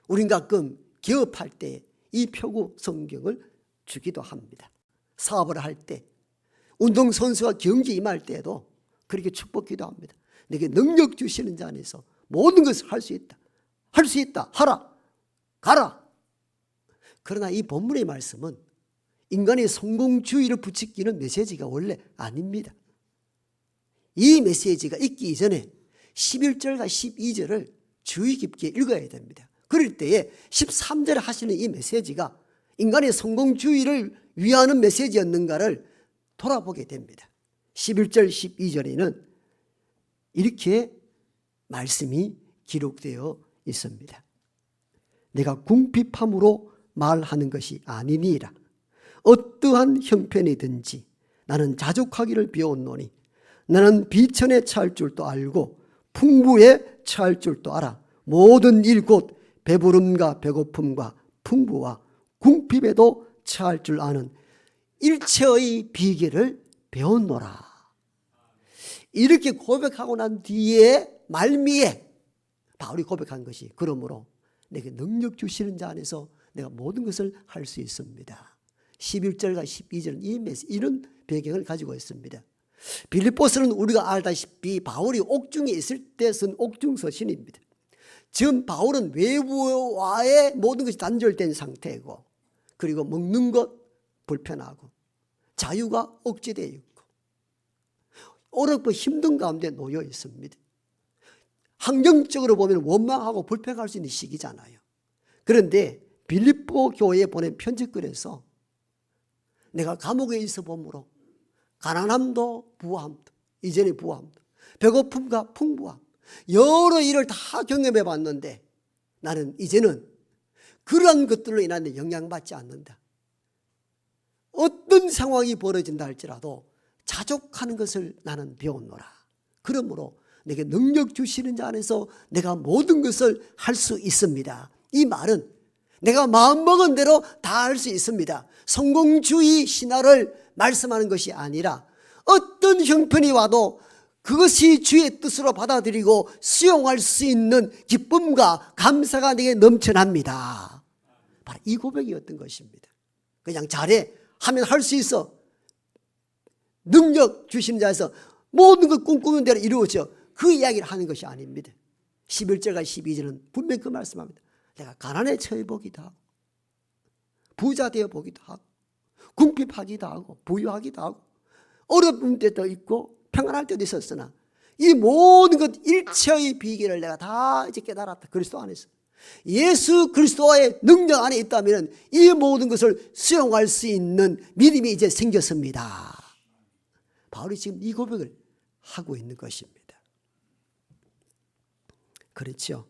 우린 가끔 기업할 때 이 표구 성경을 주기도 합니다. 사업을 할 때, 운동선수가 경기 임할 때에도 그렇게 축복기도 합니다. 내게 능력 주시는 자 안에서 모든 것을 할 수 있다. 할 수 있다. 하라. 가라. 그러나 이 본문의 말씀은 인간의 성공주의를 부추기는 메시지가 원래 아닙니다. 이 메시지가 있기 이전에 11절과 12절을 주의 깊게 읽어야 됩니다. 그럴 때에 13절에 하시는 이 메시지가 인간의 성공주의를 위하는 메시지였는가를 돌아보게 됩니다. 11절, 12절에는 이렇게 말씀이 기록되어 있습니다. 내가 궁핍함으로 말하는 것이 아니니라. 어떠한 형편이든지 나는 자족하기를 배웠노니 나는 비천에 처할 줄도 알고 풍부에 처할 줄도 알아. 모든 일 곧 배부름과 배고픔과 풍부와 궁핍에도 처할 줄 아는 일체의 비결을 배웠노라. 이렇게 고백하고 난 뒤에 말미에 바울이 고백한 것이 그러므로 내게 능력 주시는 자 안에서 내가 모든 것을 할 수 있습니다. 11절과 12절은 이런 배경을 가지고 있습니다. 빌립보서는 우리가 알다시피 바울이 옥중에 있을 때 쓴 옥중서신입니다. 지금 바울은 외부와의 모든 것이 단절된 상태고 그리고 먹는 것 불편하고 자유가 억제되어 있고 어렵고 힘든 가운데 놓여 있습니다. 환경적으로 보면 원망하고 불평할 수 있는 시기잖아요. 그런데 빌립보 교회에 보낸 편지글에서 내가 감옥에 있어 보므로 가난함도 부함도, 이전의 부함도, 배고픔과 풍부함, 여러 일을 다 경험해 봤는데 나는 이제는 그러한 것들로 인한 영향받지 않는다. 어떤 상황이 벌어진다 할지라도 자족하는 것을 나는 배웠노라. 그러므로 내게 능력 주시는 자 안에서 내가 모든 것을 할 수 있습니다. 이 말은 내가 마음먹은 대로 다 할 수 있습니다. 성공주의 신화를 말씀하는 것이 아니라 어떤 형편이 와도 그것이 주의 뜻으로 받아들이고 수용할 수 있는 기쁨과 감사가 내게 넘쳐납니다. 바로 이 고백이었던 것입니다. 그냥 잘해 하면 할 수 있어, 능력 주시는 자에서 모든 것 꿈꾸는 대로 이루어져, 그 이야기를 하는 것이 아닙니다. 11절과 12절은 분명히 그 말씀합니다. 내가 가난에 처해 보기도 하고 부자 되어 보기도 하고 궁핍하기도 하고 부유하기도 하고 어려운 때도 있고 평안할 때도 있었으나 이 모든 것 일체의 비결을 내가 다 이제 깨달았다. 그리스도 안에서 예수 그리스도의 능력 안에 있다면 이 모든 것을 수용할 수 있는 믿음이 이제 생겼습니다. 바울이 지금 이 고백을 하고 있는 것입니다. 그렇죠.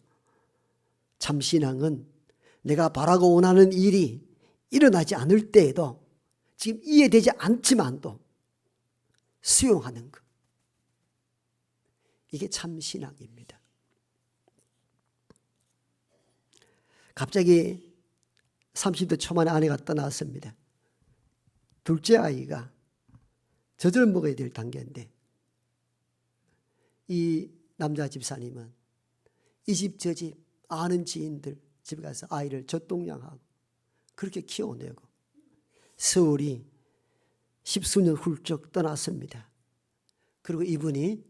참 신앙은 내가 바라고 원하는 일이 일어나지 않을 때에도 지금 이해되지 않지만도 수용하는 것, 이게 참 신앙입니다. 갑자기 30대 초반에 아내가 떠났습니다. 둘째 아이가 젖을 먹어야 될 단계인데 이 남자 집사님은 이 집 저 집 아는 지인들 집에 가서 아이를 젖동양하고 그렇게 키워내고 세월이 10수년 훌쩍 떠났습니다. 그리고 이분이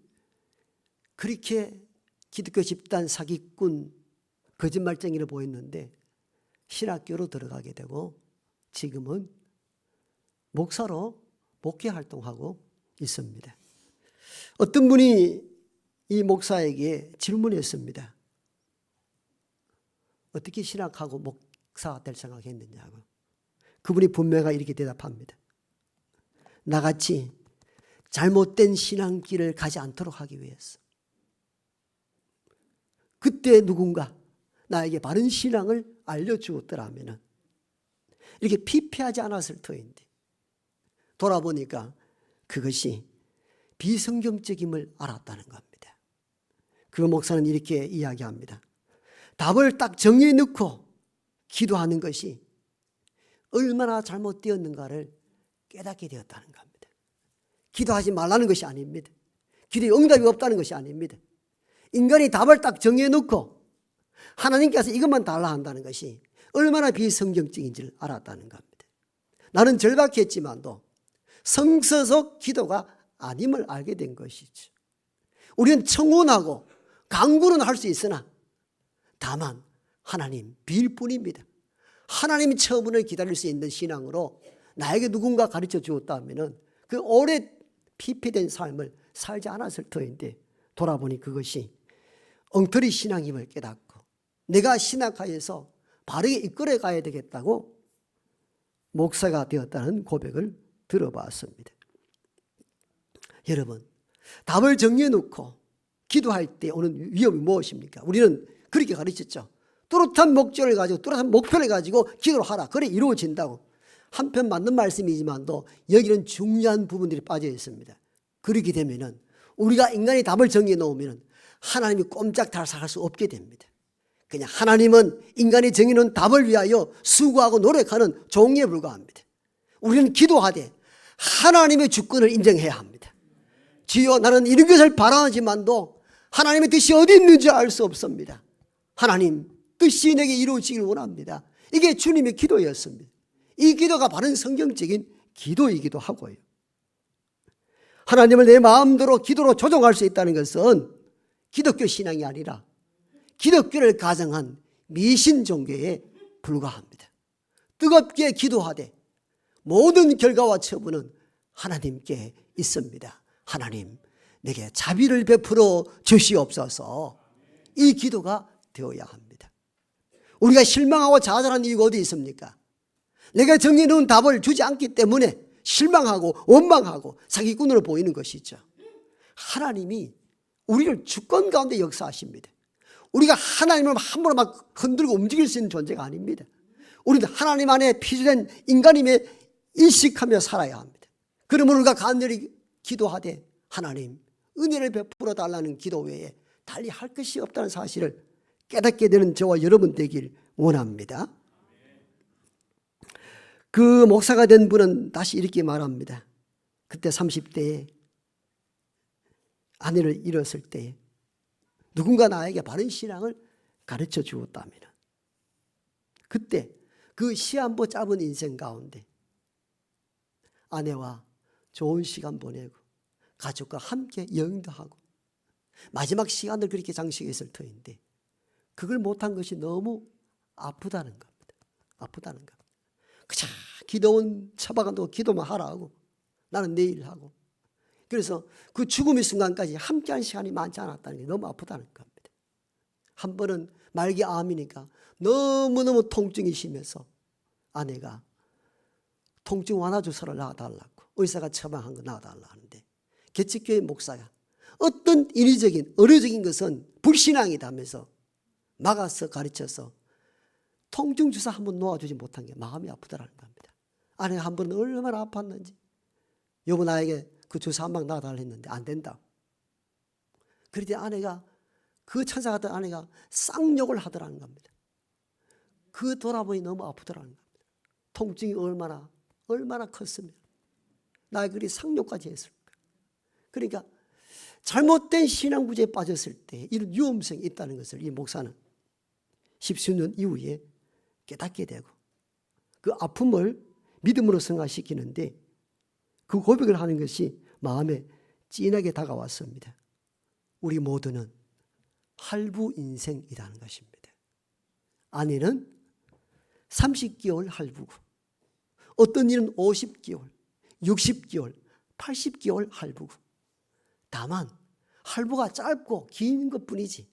그렇게 기독교 집단 사기꾼 거짓말쟁이로 보였는데 신학교로 들어가게 되고 지금은 목사로 목회 활동하고 있습니다. 어떤 분이 이 목사에게 질문했습니다. 어떻게 신학하고 목사가 될 생각했느냐고. 그분이 분명히 이렇게 대답합니다. 나같이 잘못된 신앙길을 가지 않도록 하기 위해서. 그때 누군가 나에게 바른 신앙을 알려주었더라면 이렇게 피폐하지 않았을 터인데 돌아보니까 그것이 비성경적임을 알았다는 겁니다. 그 목사는 이렇게 이야기합니다. 답을 딱 정해 놓고 기도하는 것이 얼마나 잘못되었는가를 깨닫게 되었다는 겁니다. 기도하지 말라는 것이 아닙니다. 기도에 응답이 없다는 것이 아닙니다. 인간이 답을 딱 정해 놓고 하나님께서 이것만 달라 한다는 것이 얼마나 비성경적인지를 알았다는 겁니다. 나는 절박했지만도 성서적 기도가 아님을 알게 된 것이죠. 우리는 청혼하고 강구는 할 수 있으나 다만 하나님 빌 뿐입니다. 하나님이 처분을 기다릴 수 있는 신앙으로 나에게 누군가 가르쳐 주었다면 그 오래 피폐된 삶을 살지 않았을 터인데 돌아보니 그것이 엉터리 신앙임을 깨닫고 내가 신학하여서 바르게 이끌어 가야 되겠다고 목사가 되었다는 고백을 들어봤습니다. 여러분, 답을 정해 놓고 기도할 때 오는 위험이 무엇입니까? 우리는 그렇게 가르쳤죠. 뚜렷한 목적을 가지고 뚜렷한 목표를 가지고 기도를 하라. 그래 이루어진다고. 한편 맞는 말씀이지만도 여기는 중요한 부분들이 빠져 있습니다. 그렇게 되면은 우리가 인간이 답을 정해 놓으면 하나님이 꼼짝달싹할 수 없게 됩니다. 그냥 하나님은 인간이 정해놓은 답을 위하여 수고하고 노력하는 종에 불과합니다. 우리는 기도하되 하나님의 주권을 인정해야 합니다. 주여 나는 이런 것을 바라지만도 하나님의 뜻이 어디 있는지 알 수 없습니다. 하나님 뜻이 내게 이루어지길 원합니다. 이게 주님의 기도였습니다. 이 기도가 바른 성경적인 기도이기도 하고요. 하나님을 내 마음대로 기도로 조종할 수 있다는 것은 기독교 신앙이 아니라 기독교를 가정한 미신 종교에 불과합니다. 뜨겁게 기도하되 모든 결과와 처분은 하나님께 있습니다. 하나님 내게 자비를 베풀어 주시옵소서. 이 기도가 되어야 합니다. 우리가 실망하고 좌절하는 이유가 어디 있습니까? 내가 정해놓은 답을 주지 않기 때문에 실망하고 원망하고 사기꾼으로 보이는 것이죠. 하나님이 우리를 주권 가운데 역사하십니다. 우리가 하나님을 함부로 막 흔들고 움직일 수 있는 존재가 아닙니다. 우리는 하나님 안에 피조된 인간임에 인식하며 살아야 합니다. 그러면 우리가 간절히 기도하되 하나님 은혜를 베풀어 달라는 기도 외에 달리 할 것이 없다는 사실을 깨닫게 되는 저와 여러분 되길 원합니다. 그 목사가 된 분은 다시 이렇게 말합니다. 그때 30대에 아내를 잃었을 때 누군가 나에게 바른 신앙을 가르쳐 주었다면 그때 그 시한부 짧은 인생 가운데 아내와 좋은 시간 보내고 가족과 함께 여행도 하고 마지막 시간을 그렇게 장식했을 터인데 그걸 못한 것이 너무 아프다는 겁니다. 아프다는 겁니다. 그저 기도원 처박아도 기도만 하라 하고 나는 내일 하고 그래서 그 죽음의 순간까지 함께한 시간이 많지 않았다는 게 너무 아프다는 겁니다. 한 번은 말기 암이니까 너무너무 통증이 심해서 아내가 통증 완화 주사를 놔달라고 의사가 처방한 거 놔달라 하는데 개척교회 목사가 어떤 인위적인 의료적인 것은 불신앙이다면서 막아서 가르쳐서 통증 주사 한번 놓아주지 못한 게 마음이 아프다라는 겁니다. 아내가 한 번은 얼마나 아팠는지 여보 나에게 그 주사 한 방 놔달라 했는데 안 된다. 그런데 아내가 그 찾아갔던 아내가 쌍욕을 하더라는 겁니다. 그 돌아보니 너무 아프더라는 겁니다. 통증이 얼마나 컸으면 나에게 그리 쌍욕까지 했을까. 그러니까 잘못된 신앙 구조에 빠졌을 때 이런 위험성이 있다는 것을 이 목사는 10수년 이후에 깨닫게 되고 그 아픔을 믿음으로 승화시키는데 그 고백을 하는 것이 마음에 진하게 다가왔습니다. 우리 모두는 할부 인생이라는 것입니다. 아내는 30개월 할부고 어떤 일은 50개월, 60개월, 80개월 할부고 다만 할부가 짧고 긴 것뿐이지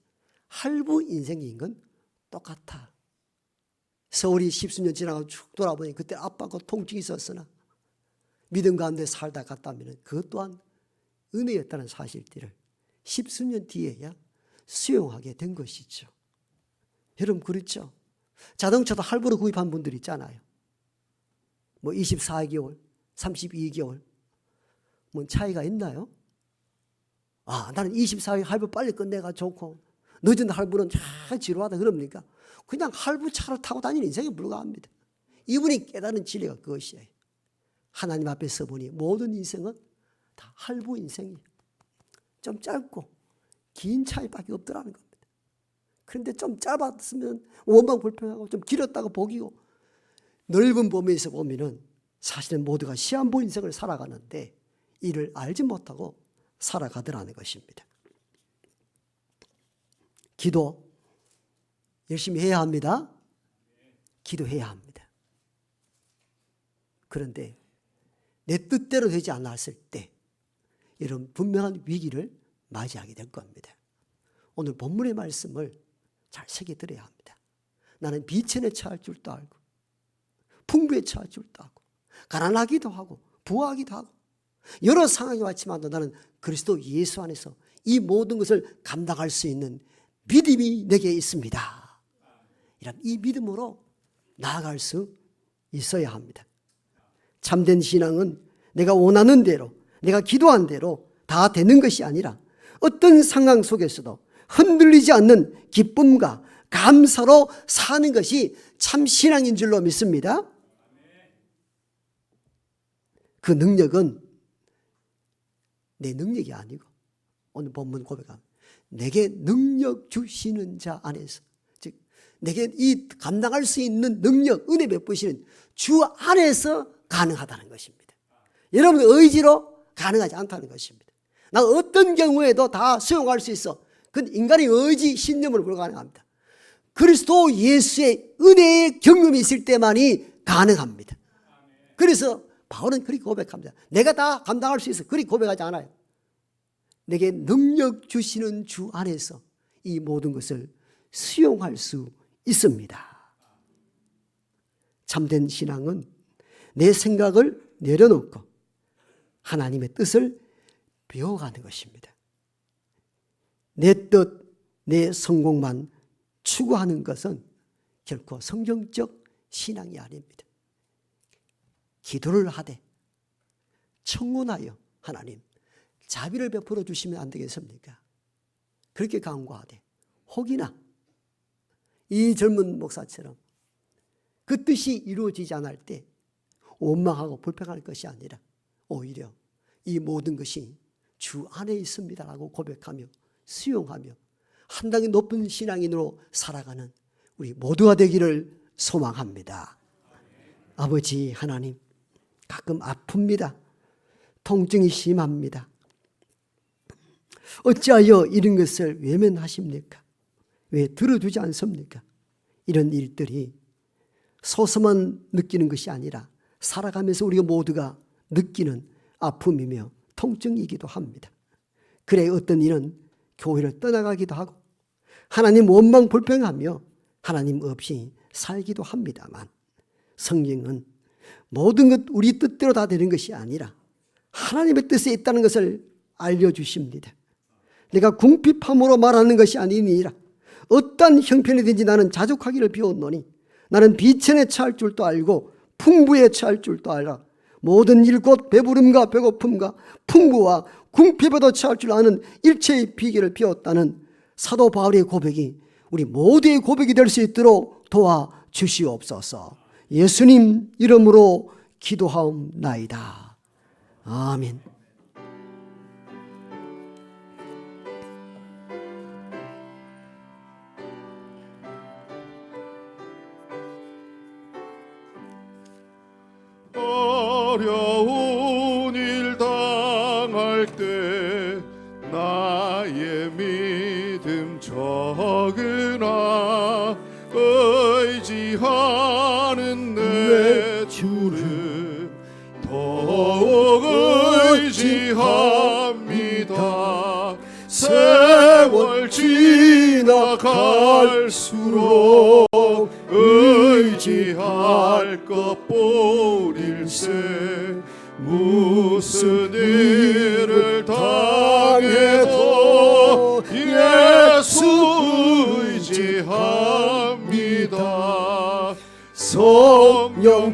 할부 인생인 건 똑같아. 세월이 10수년 지나고 쭉 돌아보니 그때 아빠가 통증이 있었으나 믿음 가운데 살다 갔다면 그것 또한 은혜였다는 사실들을 10수년 뒤에야 수용하게 된 것이죠. 여러분 그렇죠? 자동차도 할부로 구입한 분들 있잖아요. 뭐 24개월, 32개월 뭐 차이가 있나요? 나는 24개월 할부 빨리 끝내가 좋고 늦은 할부는 참 지루하다 그럽니까? 그냥 할부 차를 타고 다니는 인생에 불과합니다. 이분이 깨달은 진리가 그것이에요. 하나님 앞에 서보니 모든 인생은 다 할부 인생이에요. 좀 짧고 긴 차이밖에 없더라는 겁니다. 그런데 좀 짧았으면 원망 불평하고 좀 길었다고 복이고 넓은 범위에서 보면은 사실은 모두가 시한부 인생을 살아가는데 이를 알지 못하고 살아가더라는 것입니다. 기도 열심히 해야 합니다. 기도해야 합니다. 그런데 내 뜻대로 되지 않았을 때 이런 분명한 위기를 맞이하게 될 겁니다. 오늘 본문의 말씀을 잘 새겨들어야 합니다. 나는 비천에 처할 줄도 알고 풍부에 처할 줄도 알고 가난하기도 하고 부하기도 하고 여러 상황이 왔지만 나는 그리스도 예수 안에서 이 모든 것을 감당할 수 있는 믿음이 내게 있습니다. 이런 이 믿음으로 나아갈 수 있어야 합니다. 참된 신앙은 내가 원하는 대로 내가 기도한 대로 다 되는 것이 아니라 어떤 상황 속에서도 흔들리지 않는 기쁨과 감사로 사는 것이 참 신앙인 줄로 믿습니다. 그 능력은 내 능력이 아니고 오늘 본문 고백합니다. 내게 능력 주시는 자 안에서 즉 내게 이 감당할 수 있는 능력 은혜 베푸시는 주 안에서 가능하다는 것입니다. 여러분 의지로 가능하지 않다는 것입니다. 나 어떤 경우에도 다 수용할 수 있어. 그건 인간의 의지 신념으로 불가능합니다. 그리스도 예수의 은혜의 경험이 있을 때만이 가능합니다. 그래서 바울은 그렇게 고백합니다. 내가 다 감당할 수 있어. 그렇게 고백하지 않아요. 내게 능력 주시는 주 안에서 이 모든 것을 수용할 수 있습니다. 참된 신앙은 내 생각을 내려놓고 하나님의 뜻을 배워가는 것입니다. 내 뜻, 내 성공만 추구하는 것은 결코 성경적 신앙이 아닙니다. 기도를 하되 청혼하여 하나님 자비를 베풀어 주시면 안 되겠습니까? 그렇게 간구하되 혹이나 이 젊은 목사처럼 그 뜻이 이루어지지 않을 때 원망하고 불평할 것이 아니라 오히려 이 모든 것이 주 안에 있습니다라고 고백하며 수용하며 한 단계 높은 신앙인으로 살아가는 우리 모두가 되기를 소망합니다. 아버지 하나님, 가끔 아픕니다. 통증이 심합니다. 어찌하여 이런 것을 외면하십니까? 왜 들어주지 않습니까? 이런 일들이 소수만 느끼는 것이 아니라 살아가면서 우리가 모두가 느끼는 아픔이며 통증이기도 합니다. 그래 어떤 이는 교회를 떠나가기도 하고 하나님 원망 불평하며 하나님 없이 살기도 합니다만 성경은 모든 것 우리 뜻대로 다 되는 것이 아니라 하나님의 뜻에 있다는 것을 알려주십니다. 내가 궁핍함으로 말하는 것이 아니니라. 어떠한 형편이든지 나는 자족하기를 비웠노니 나는 비천에 처할 줄도 알고 풍부에 처할 줄도 알아. 모든 일 곧 배부름과 배고픔과 풍부와 궁핍에도 처할 줄 아는 일체의 비결을 비웠다는 사도 바울의 고백이 우리 모두의 고백이 될 수 있도록 도와주시옵소서. 예수님 이름으로 기도하옵나이다. 아멘. 어려운 일 당할 때 나의 믿음 적으나 의지하는 내 주를 더욱 의지합니다. 세월 지나갈수록 의지할 것뿐일세. 무슨 일을 당해도 예수 의지합니다.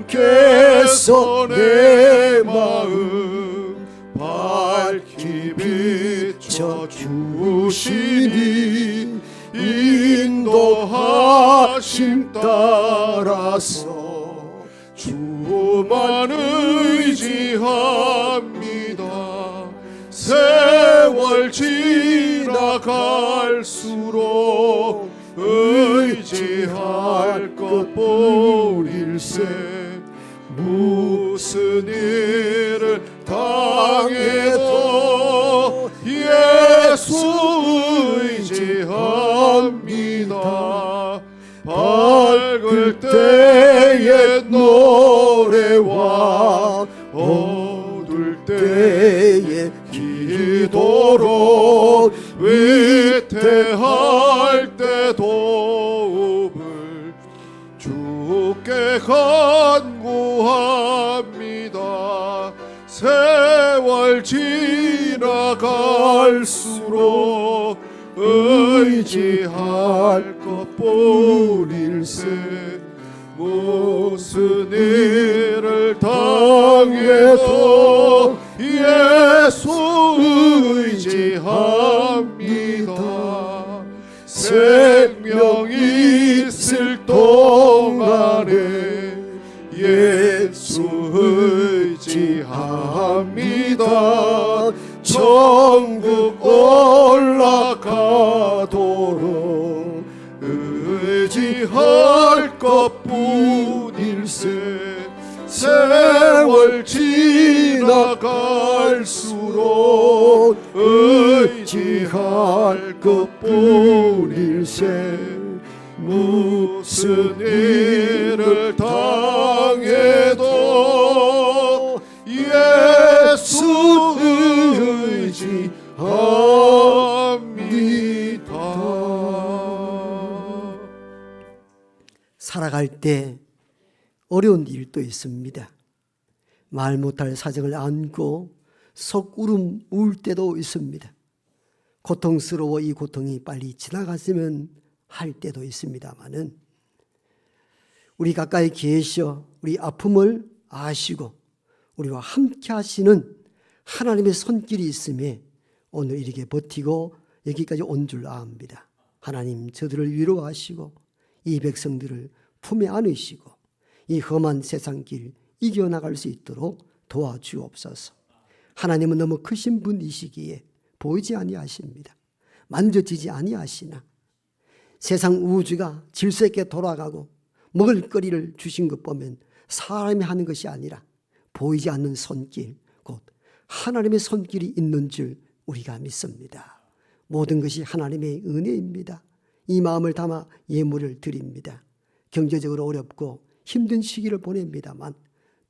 성령께서 내 마음 밝히 비춰주시니 인도하심 따라서 주만 의지합니다. 세월 지나갈수록 의지할 것뿐일세. 무슨 일을 당해도 예수 의지합니다. 밝을 때의 노래와 어둘 때의 기도로 위태할 때 도움을 주께 간구합니다. 세월 지나갈수록 의지할 것뿐일세. 무슨 일을 당해도 예수 의지합니다. 생명 있을 동안에 예수 의지합니다. 천국 올라가도록 의지할 것뿐일세. 세월 지나갈수록 의지할 것뿐일세. 무슨 일을 당해도 예수 의지합니다. 살아갈 때 어려운 일도 있습니다. 말 못할 사정을 안고 속 울 때도 있습니다. 고통스러워 이 고통이 빨리 지나갔으면 할 때도 있습니다마는 우리 가까이 계셔 우리 아픔을 아시고 우리와 함께 하시는 하나님의 손길이 있음에 오늘 이렇게 버티고 여기까지 온 줄 압니다. 하나님 저들을 위로하시고 이 백성들을 품에 안으시고 이 험한 세상길 이겨나갈 수 있도록 도와주옵소서. 하나님은 너무 크신 분이시기에 보이지 아니하십니다. 만져지지 아니하시나 세상 우주가 질서 있게 돌아가고 먹을거리를 주신 것 보면 사람이 하는 것이 아니라 보이지 않는 손길, 곧 하나님의 손길이 있는 줄 우리가 믿습니다. 모든 것이 하나님의 은혜입니다. 이 마음을 담아 예물을 드립니다. 경제적으로 어렵고 힘든 시기를 보냅니다만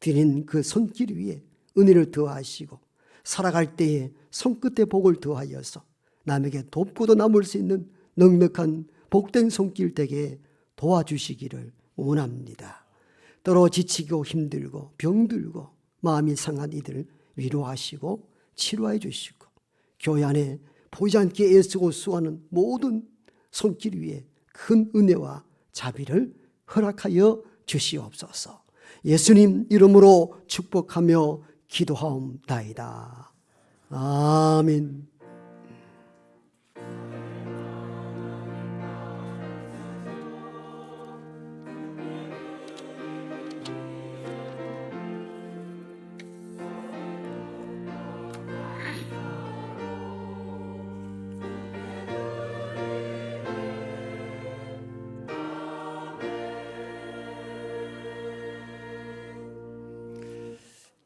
드린 그 손길 위에 은혜를 더하시고 살아갈 때에 손끝에 복을 더하여서 남에게 돕고도 남을 수 있는 넉넉한 복된 손길 되게 도와주시기를 원합니다. 때로 지치고 힘들고 병들고 마음이 상한 이들 위로하시고 치료해 주시고 교회 안에 보이지 않게 애쓰고 수고하는 모든 손길 위에 큰 은혜와 자비를 허락하여 주시옵소서. 예수님 이름으로 축복하며 기도하옵나이다. 아멘.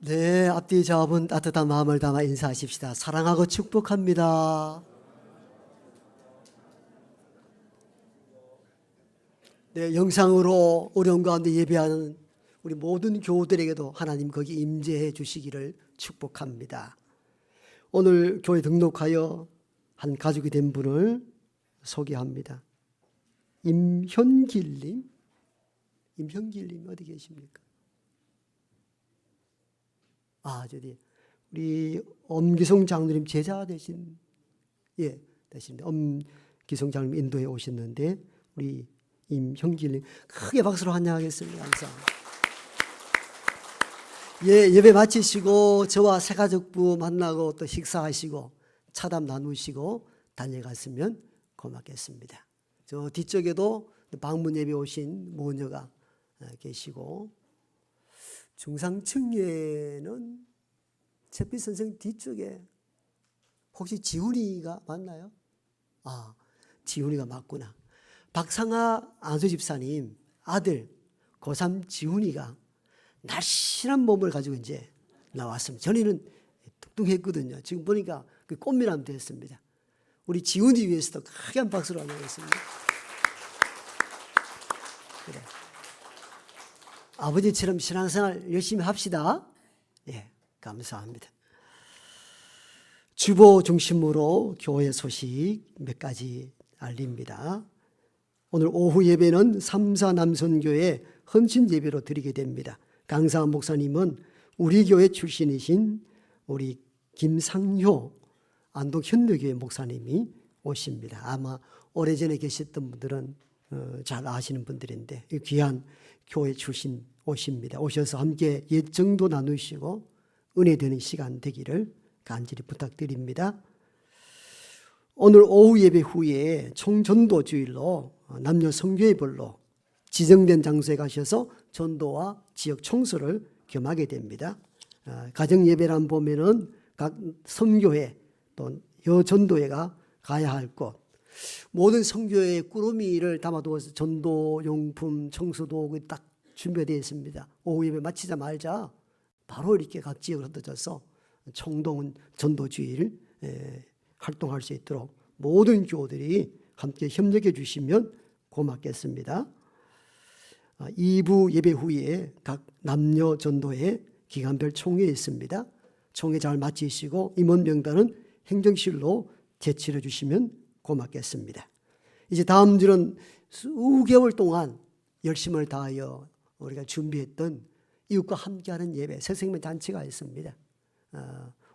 네, 앞뒤 좌우분 따뜻한 마음을 담아 인사하십시다. 사랑하고 축복합니다. 네, 영상으로 어려운 가운데 예배하는 우리 모든 교우들에게도 하나님 거기 임재해 주시기를 축복합니다. 오늘 교회 등록하여 한 가족이 된 분을 소개합니다. 임현길님 어디 계십니까? 저기 우리 엄기성 장로님 제자 되신 되신데 엄기성 장로님 인도에 오셨는데 우리 임형길님 크게 박수로 환영하겠습니다. 감사합니다. 예배 마치시고 저와 새가족부 만나고 또 식사하시고 차담 나누시고 달려갔으면 고맙겠습니다. 저 뒤쪽에도 방문 예배 오신 모녀가 계시고 중상층에는 채필 선생 뒤쪽에 혹시 지훈이가 맞나요? 지훈이가 맞구나. 박상아 안수집사님 아들 고3 지훈이가 날씬한 몸을 가지고 이제 나왔습니다. 전에는 뚱뚱했거든요. 지금 보니까 그 꽃미남 됐습니다. 우리 지훈이 위해서도 크게 한 박수로 환영하겠습니다. 그래. 아버지처럼 신앙생활 열심히 합시다. 감사합니다. 주보 중심으로 교회 소식 몇 가지 알립니다. 오늘 오후 예배는 3사 남선교회 헌신 예배로 드리게 됩니다. 강상한 목사님은 우리 교회 출신이신 우리 김상효 안동 현대교회 목사님이 오십니다. 아마 오래전에 계셨던 분들은 잘 아시는 분들인데 귀한 교회 출신 오십니다. 오셔서 함께 예정도 나누시고 은혜 되는 시간 되기를 간절히 부탁드립니다. 오늘 오후 예배 후에 총전도 주일로 남녀 성교회별로 지정된 장소에 가셔서 전도와 지역 청소를 겸하게 됩니다. 가정 예배란 보면은 각 성교회 또 여전도회가 가야 할 곳, 모든 성교회의 꾸러미를 담아두어서 전도용품, 청소도구 딱 준비되어 있습니다. 오후 예배 마치자마자 바로 이렇게 각 지역을 흩어져서 총동 전도주일 활동할 수 있도록 모든 교우들이 함께 협력해 주시면 고맙겠습니다. 2부 예배 후에 각 남녀 전도회 기간별 총회 있습니다. 총회 잘 마치시고 임원 명단은 행정실로 제출해 주시면 고맙겠습니다. 이제 다음 주는 수개월 동안 열심을 다하여 우리가 준비했던 이웃과 함께하는 예배 새생명 잔치가 있습니다.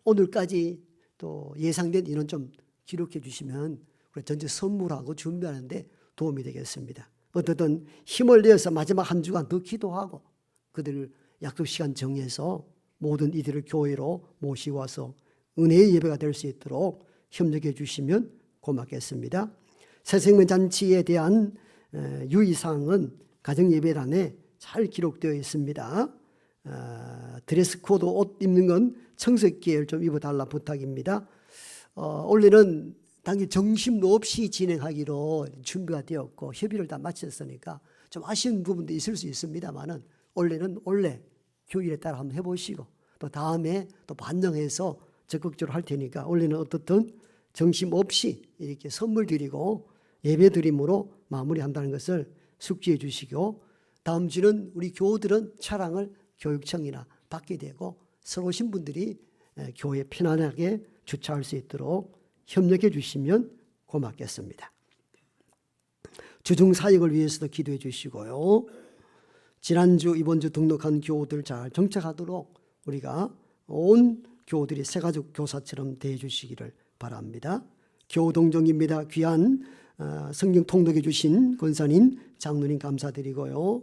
오늘까지 또 예상된 인원 좀 기록해 주시면 우리 전체 선물하고 준비하는데 도움이 되겠습니다. 어떻든 힘을 내어서 마지막 한 주간 더 기도하고 그들 약속 시간 정해서 모든 이들을 교회로 모시고 와서 은혜의 예배가 될 수 있도록 협력해 주시면 고맙겠습니다. 새생명 잔치에 대한 유의사항은 가정예배란에 잘 기록되어 있습니다. 드레스 코드 옷 입는 건 청석기를 좀 입어달라 부탁입니다. 원래는 당일 점심도 없이 진행하기로 준비가 되었고 협의를 다 마쳤으니까 좀 아쉬운 부분도 있을 수 있습니다만은 원래는 원래 교일에 따라 한번 해보시고 또 다음에 또 반영해서 적극적으로 할 테니까 원래는 어떻든 점심 없이 이렇게 선물 드리고 예배 드림으로 마무리한다는 것을 숙지해 주시고 다음 주는 우리 교우들은 차량을 교육청이나 받게 되고 서로 오신 분들이 교회에 편안하게 주차할 수 있도록 협력해 주시면 고맙겠습니다. 주중 사역을 위해서도 기도해 주시고요. 지난주 이번주 등록한 교우들 잘 정착하도록 우리가 온 교우들이 새가족 교사처럼 대해 주시기를 바랍니다. 교우동정입니다. 귀한 성경 통독해 주신 권사님, 장로님 감사드리고요.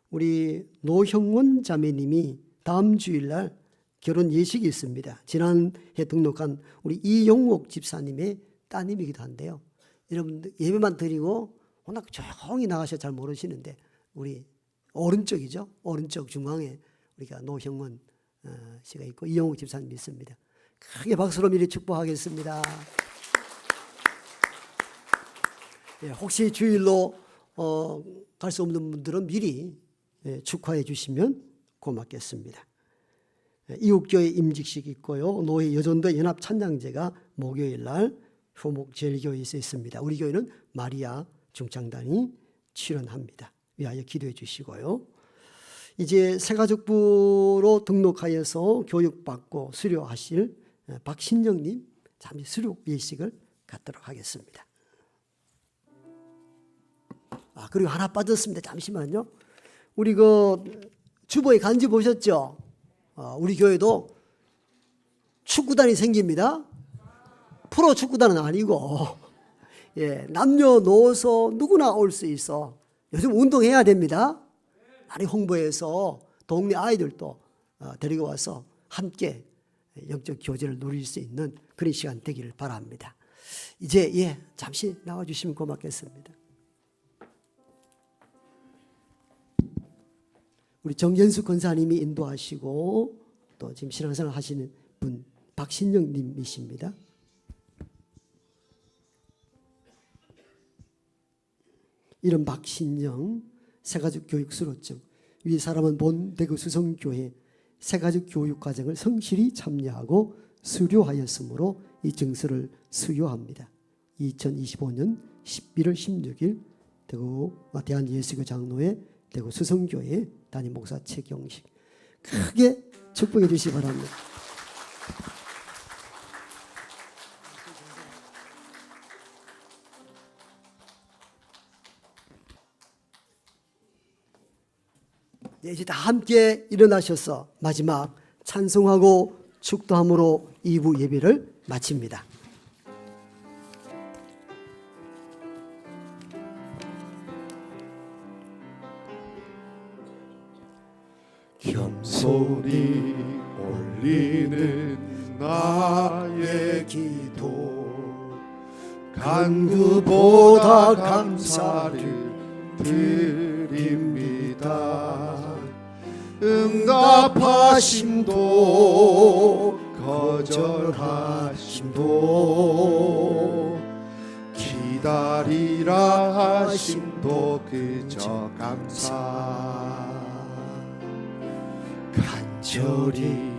우리 노형원 자매님이 다음 주일날 결혼 예식이 있습니다. 지난해 등록한 우리 이용옥 집사님의 따님이기도 한데요. 여러분들 예배만 드리고 워낙 조용히 나가셔서 잘 모르시는데 우리 오른쪽이죠. 오른쪽 중앙에 우리가 노형원 씨가 있고 이용옥 집사님이 있습니다. 크게 박수로 미리 축복하겠습니다. 혹시 주일로 갈 수 없는 분들은 미리 축하해 주시면 고맙겠습니다. 이웃교회 임직식이 있고요. 노회 여전도 연합 찬양제가 목요일 날 효목제일교회에서 있습니다. 우리 교회는 마리아 중창단이 출연합니다. 위하여 기도해 주시고요. 이제 새가족부로 등록하여서 교육받고 수료하실 박신영님 잠시 수료 예식을 갖도록 하겠습니다. 그리고 하나 빠졌습니다. 잠시만요. 우리 주보에 간지 보셨죠? 우리 교회도 축구단이 생깁니다. 프로 축구단은 아니고 남녀노소 누구나 올 수 있어. 요즘 운동해야 됩니다. 많이 홍보해서 동네 아이들도 데리고 와서 함께 영적 교제를 누릴 수 있는 그런 시간 되기를 바랍니다. 이제 잠시 나와주시면 고맙겠습니다. 우리 정연수 권사님이 인도하시고 또 지금 신앙생활 하시는 분 박신영님이십니다. 이름 박신영, 새가족 교육 수료증. 위 사람은 본 대구 수성교회 새가족 교육 과정을 성실히 참여하고 수료하였으므로 이 증서를 수여합니다. 2025년 11월 16일 대구 대한예수교 장로회 대구 수성교회 담임 목사 최경식. 크게 축복해 주시기 바랍니다. 이제 다 함께 일어나셔서 마지막 찬송하고 축도함으로 2부 예배를 마칩니다. 겸손히 올리는 나의 기도 간구보다 감사를 드립니다. 응답하심도 거절하심도 기다리라 하심도 그저 감사. 간절히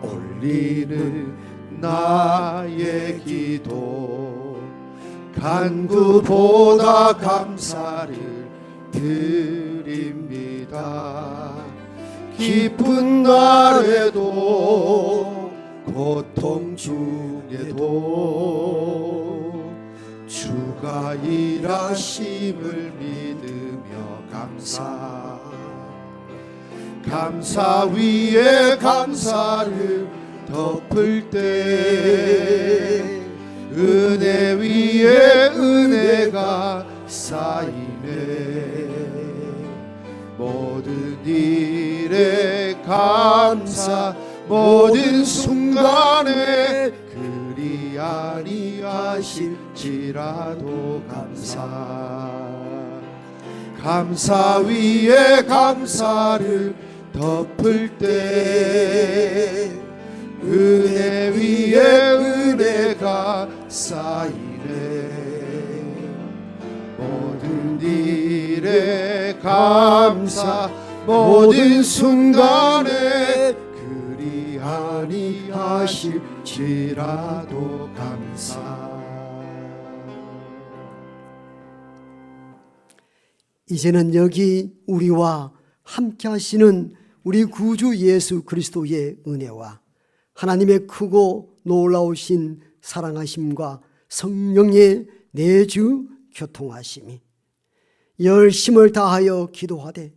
올리는 나의 기도 간구보다 감사를 드립니다. 기쁜 날에도 고통 중에도 주가 일하심을 믿으며 감사 위에 감사를 덮을 때 은혜 위에 은혜가 쌓이네. 모든 일에 감사, 모든 순간에 그리 아니하실지라도 감사 위에 감사를 덮을 때 은혜 위에 은혜가 쌓이네. 모든 일에 감사, 모든 순간에 그리 아니하실지라도 감사. 이제는 여기 우리와 함께 하시는 우리 구주 예수 그리스도의 은혜와 하나님의 크고 놀라우신 사랑하심과 성령의 내주 교통하심이 열심을 다하여 기도하되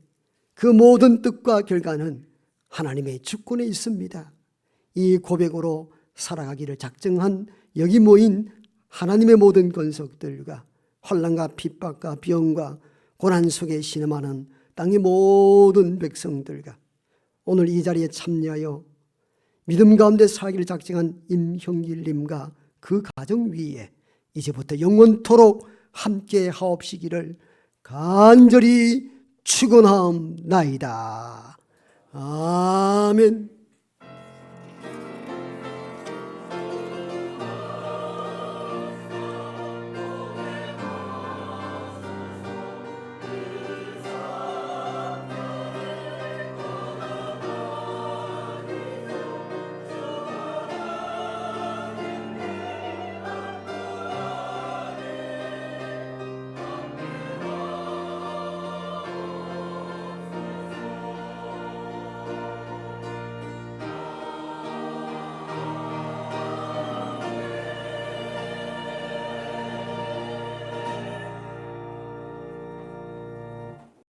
그 모든 뜻과 결과는 하나님의 주권에 있습니다. 이 고백으로 살아가기를 작정한 여기 모인 하나님의 모든 권속들과 환난과 핍박과 병과 고난 속에 신음하는 땅의 모든 백성들과 오늘 이 자리에 참여하여 믿음 가운데 살기를 작정한 임형길님과 그 가정 위에 이제부터 영원토록 함께 하옵시기를 간절히 축원하옵나이다. 아멘.